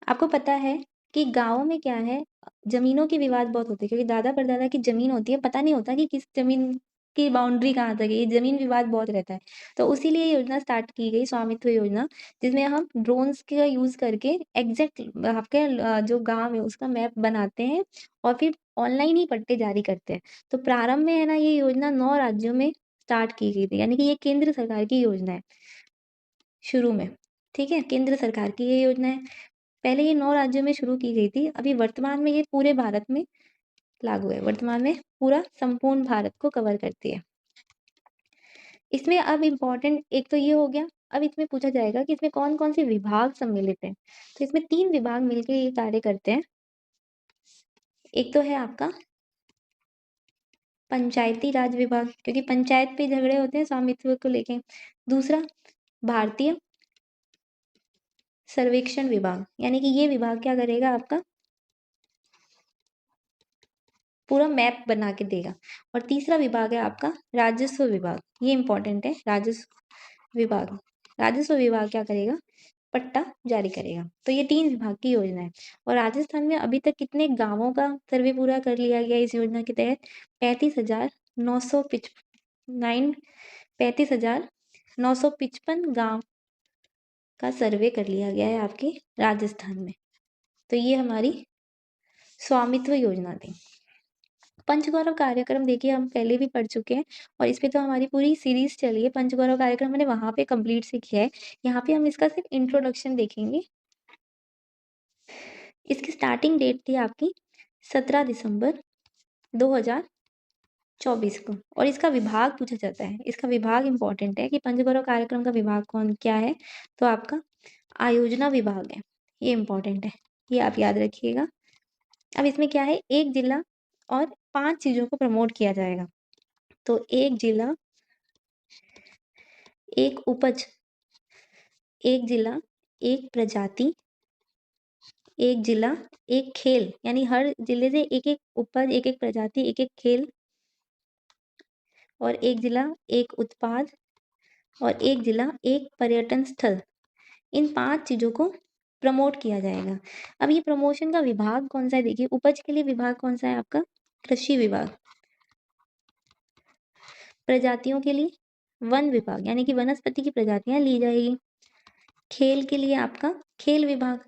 आपको पता है कि गाँव में क्या है, ज़मीनों के विवाद बहुत होते हैं क्योंकि दादा-परदादा की ज़मीन होती है, पता नहीं होता कि किस ज़मीन की बाउंड्री कहाँ तक है, ये ज़मीन विवाद बहुत रहता है। तो उसी लिए ये योजना स्टार्ट की गई स्वामित्व योजना, जिसमें हम ड्रोन्स का यूज़ करके एग्ज़ैक्ट आपके जो गाँव है उसका मैप बनाते हैं और फिर ऑनलाइन ही पट्टे जारी करते हैं। तो प्रारंभ में है ना ये योजना 9 राज्यों में स्टार्ट की गई थी, यानी कि ये केंद्र सरकार की योजना है, शुरू में, ठीक है? केंद्र सरकार की ये योजना है। पहले ये 9 राज्यों में शुरू की गई थी, अभी वर्तमान में ये पूरे भारत में लागू है। वर्तमान में पूरा संपूर्ण भारत को कवर करती है। इसमें अब इम्पोर्टेंट एक तो ये हो गया, अब इसमें पूछा जाएगा कि इसमें कौन-कौन से विभाग सम्मिलित हैं। तो इसमें 3 विभाग मिलके ये कार्य करते हैं। एक तो है आपका पंचायती राज विभाग, क्योंकि पंचायत पे झगड़े होते हैं स्वामित्व को लेके। दूसरा भारतीय सर्वेक्षण विभाग, यानी कि ये विभाग क्या करेगा आपका पूरा मैप बना के देगा। और तीसरा विभाग है आपका राजस्व विभाग, ये इम्पोर्टेंट है राजस्व विभाग। राजस्व विभाग क्या करेगा? पट्टा जारी करेगा। तो ये 3 विभाग की योजना है। और राजस्थान में अभी तक कितने गाँवों का सर्वे पूरा कर लिया गया इस योजना के तहत? 35,955 गाँव का सर्वे कर लिया गया है आपके राजस्थान में। तो ये हमारी स्वामित्व योजना थी। पंचगौरव कार्यक्रम देखिए हम पहले भी पढ़ चुके हैं और इस पे तो हमारी पूरी सीरीज चली है। पंचगौरव कार्यक्रम मैंने वहाँ पे कंप्लीट से किया है। यहाँ पे हम इसका सिर्फ इंट्रोडक्शन देखेंगे। इसकी स्टार्टिंग डेट थी आपकी 17 दिसंबर 2024 को और इसका विभाग पूछा जाता है। इसका विभाग इम्पोर्टेंट है कि पंचगौरव कार्यक्रम का विभाग क्या है? तो आपका आयोजना विभाग है। ये इम्पोर्टेंट है, ये आप याद रखिएगा। अब इसमें क्या है, 1 जिला और 5 चीज़ों को प्रमोट किया जाएगा। तो 1 जिला, 1 उपज, 1 जिला, 1 प्रजाति, 1 जिला, 1 खेल, यानी हर जिले से एक-एक उपज, एक-एक प्रजाति, एक-एक खेल और एक जिला एक उत्पाद और एक जिला एक पर्यटन स्थल, इन 5 चीज़ों को प्रमोट किया जाएगा। अब ये प्रमोशन का विभाग कौन-सा है देखिए, उपज के लिए विभाग कौन-सा है आपका? कृषि विभाग। प्रजातियों के लिए वन विभाग, यानी कि वनस्पति की प्रजातियाँ ली जाएगी। खेल के लिए आपका खेल विभाग।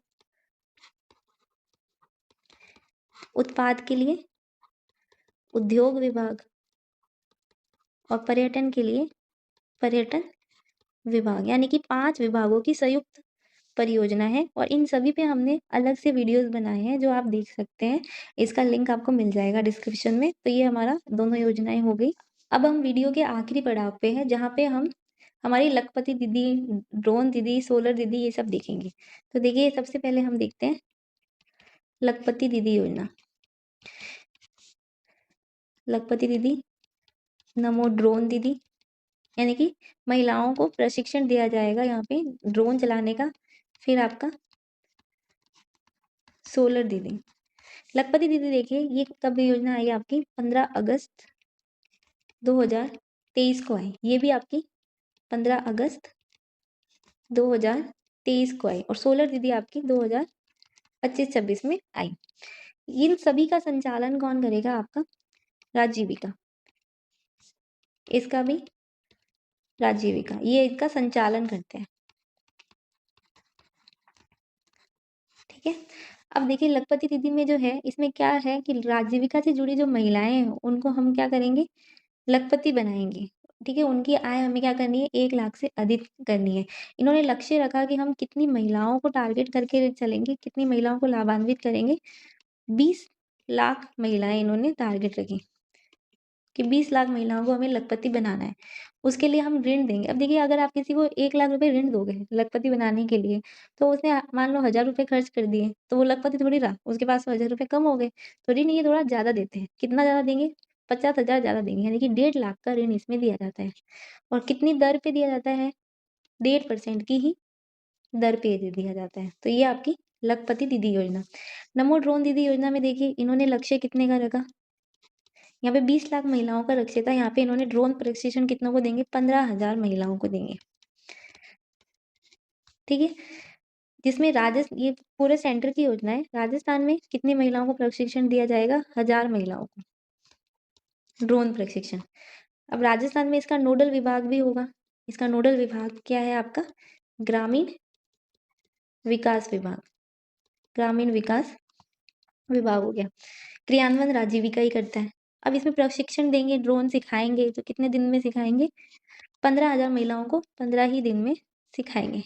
उत्पाद के लिए उद्योग विभाग और पर्यटन के लिए पर्यटन विभाग, यानी कि 5 विभागों की संयुक्त परियोजना है और इन सभी पे हमने अलग से वीडियोस बनाए हैं जो आप देख सकते हैं। इसका लिंक आपको मिल जाएगा डिस्क्रिप्शन में। तो ये हमारा दोनों योजनाएँ हो गई। अब हम वीडियो के आखिरी पड़ाव पे हैं जहाँ पे हम हमारी लखपति दीदी, ड्रोन दीदी, सोलर दीदी ये सब देखेंगे। तो देखिए सबसे पहले हम देखते हैं लखपति दीदी योजना। लखपति दीदी, नमो ड्रोन दीदी, यानी कि महिलाओं को प्रशिक्षण दिया जाएगा यहाँ पे ड्रोन चलाने का। फिर आपका सोलर दीदी। लखपति दीदी देखिए ये कब योजना आई आपकी? 15 अगस्त 2023 को आई। ये भी आपकी 15 अगस्त 2023 को आई और सोलर दीदी आपकी 2025-26 में आई। इन सभी का संचालन कौन करेगा आपका? राजीविका। इसका भी राजीविका, ये इसका संचालन करते हैं। ठीक है। अब देखिए लखपति दीदी में जो है इसमें क्या है कि राजीविका से जुड़ी जो महिलाएं हैं उनको हम क्या करेंगे? लखपति बनाएंगे। ठीक है। उनकी आय हमें क्या करनी है? 1 लाख से अधिक करनी है। इन्होंने लक्ष्य रखा कि हम कितनी महिलाओं को टारगेट करके चलेंगे, कितनी महिलाओं को लाभान्वित करेंगे। 20 लाख महिलाएं इन्होंने टारगेट रखी कि 20 लाख महिलाओं को हमें लखपति बनाना है। उसके लिए हम ऋण देंगे। अब देखिए अगर आप किसी को 1 लाख रुपए ऋण दोगे लखपति बनाने के लिए, तो उसने मान लो 1000 रुपए खर्च कर दिए, तो वो लखपति थोड़ी रहा, उसके पास तो 1000 रुपए कम हो गए। तो ऋण ये थोड़ा ज़्यादा देते हैं। कितना ज़्यादा देंगे? 50,000 ज़्यादा देंगे, यानी कि 1.5 लाख का ऋण इसमें दिया जाता है। और कितनी दर पे दिया जाता है? 1.5% की ही दर पे दे दिया जाता है। तो ये आपकी लखपति दीदी योजना। नमो ड्रोन दीदी योजना में देखिए इन्होंने लक्ष्य कितने का रखा? यहाँ पे 20 लाख महिलाओं का लक्ष्य था। यहाँ पे इन्होंने ड्रोन प्रशिक्षण कितनों को देंगे? 15,000 महिलाओं को देंगे। ठीक है। जिसमें ये पूरे सेंटर की योजना है। राजस्थान में कितनी महिलाओं को प्रशिक्षण दिया जाएगा? 1000 महिलाओं को ड्रोन प्रशिक्षण। अब राजस्थान में इसका नोडल विभाग भी होगा। इसका नोडल विभाग क्या है आपका? ग्रामीण विकास विभाग। ग्रामीण विकास विभाग हो गया। क्रियान्वयन राजीविका ही करता है। अब इसमें प्रशिक्षण देंगे, ड्रोन सिखाएंगे, तो कितने दिन में सिखाएंगे? 15,000 महिलाओं को 15 ही दिन में सिखाएंगे।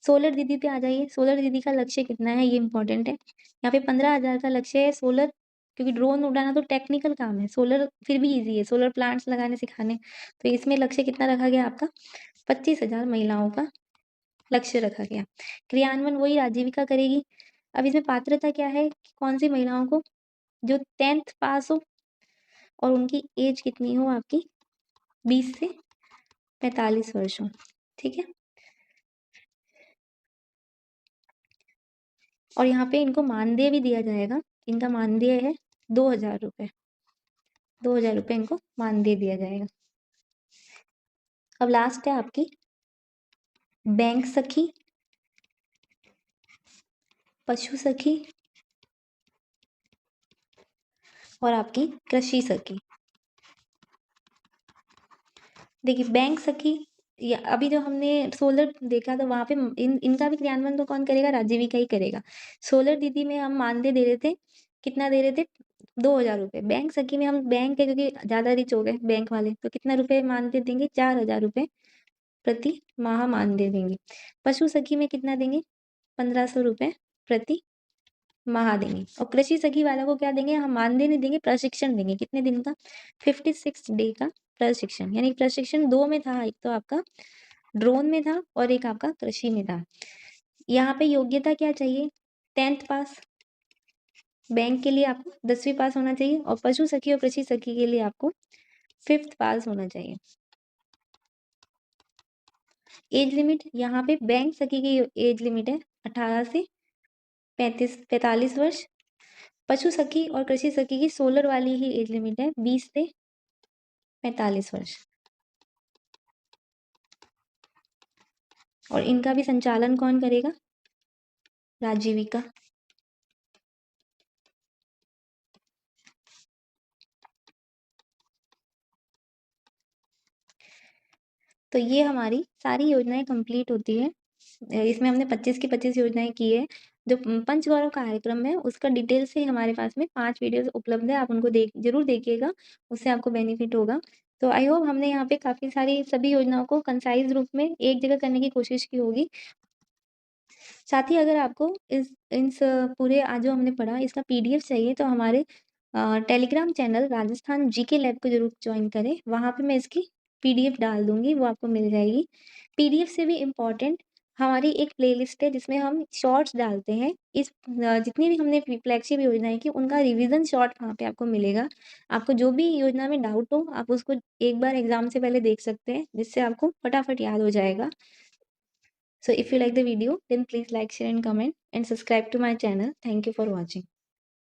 सोलर दीदी पे आ जाइए। सोलर दीदी का लक्ष्य कितना है? ये इंपॉर्टेंट है। यहाँ पे 15,000 का लक्ष्य है सोलर, क्योंकि ड्रोन उड़ाना तो टेक्निकल काम है, सोलर फिर भी इजी है, सोलर प्लांट्स लगाने सिखाने। तो इसमें लक्ष्य कितना रखा गया आपका? 25,000 महिलाओं का लक्ष्य रखा गया। क्रियान्वयन वही राजीविका करेगी। अब इसमें पात्रता क्या है? कौन सी महिलाओं को? जो 10th पास हो और उनकी एज कितनी हो आपकी? 20 से 45 वर्ष हो। ठीक है। और यहाँ पे इनको मानदेय भी दिया जाएगा। इनका मानदेय है 2,000 रुपये। 2,000 रुपये इनको मानदेय दिया जाएगा। अब लास्ट है आपकी बैंक सखी, पशु सखी और आपकी कृषि सखी। देखिए बैंक सखी, या अभी जो हमने सोलर देखा था वहां पे इनका भी क्रियान्वयन तो कौन करेगा? राजीविका ही करेगा। सोलर दीदी में हम मानदेय दे रहे थे, कितना दे रहे थे? 2,000 रुपये। बैंक सखी में हम बैंक है क्योंकि ज्यादा रिच हो गए बैंक वाले, तो कितना रुपए मानदेय देंगे? 4,000 रुपये प्रति माह मानदेय देंगे। पशु सखी में कितना देंगे? 1,500 रुपये प्रति माह देंगे। और कृषि सखी वाला को क्या देंगे? हम मानदेय नहीं देंगे, प्रशिक्षण देंगे। कितने दिन का? 56 डे का प्रशिक्षण। यानी प्रशिक्षण 2 में था, एक तो आपका ड्रोन में था और एक आपका कृषि में था। यहाँ पे योग्यता क्या चाहिए? 10th पास। बैंक के लिए आपको 10वीं पास होना चाहिए और पशु सखी और कृषि सखी के लिए आपको 5th पास होना चाहिए। एज लिमिट, यहाँ पे बैंक सखी की एज लिमिट है 18 से 45 वर्ष। पशु सखी और कृषि सखी की सोलर वाली ही एज लिमिट है 20 से 45 वर्ष। और इनका भी संचालन कौन करेगा? राजीविका। तो ये हमारी सारी योजनाएँ कंप्लीट होती है। इसमें हमने 25 की 25 योजनाएँ की है। जो पंचगौरव कार्यक्रम है उसका डिटेल से हमारे पास में 5 वीडियोज़ उपलब्ध है, आप उनको ज़रूर देखिएगा, उससे आपको बेनिफिट होगा। तो आई होप हमने यहाँ पे काफ़ी सारी सभी योजनाओं को कंसाइज़ रूप में एक जगह करने की कोशिश की होगी। साथ ही अगर आपको इस पूरे आज जो हमने पढ़ा इसका पीडीएफ चाहिए तो हमारे Telegram channel Rajasthan GK lab को ज़रूर जॉइन करें। वहाँ पे मैं इसकी पीडीएफ डाल दूँगी, वो आपको मिल जाएगी। पीडीएफ से भी इम्पोर्टेंट हमारी एक प्लेलिस्ट है जिसमें हम शॉर्ट्स डालते हैं। जितनी भी हमने फ्लैगशिप योजनाएँ की उनका रिवीजन शॉर्ट वहाँ पे आपको मिलेगा। आपको जो भी योजना में डाउट हो आप उसको एक बार एग्ज़ाम से पहले देख सकते हैं, जिससे आपको फटाफट याद हो जाएगा। So if you like the video, then please like, share and comment and subscribe to my channel. Thank you for watching.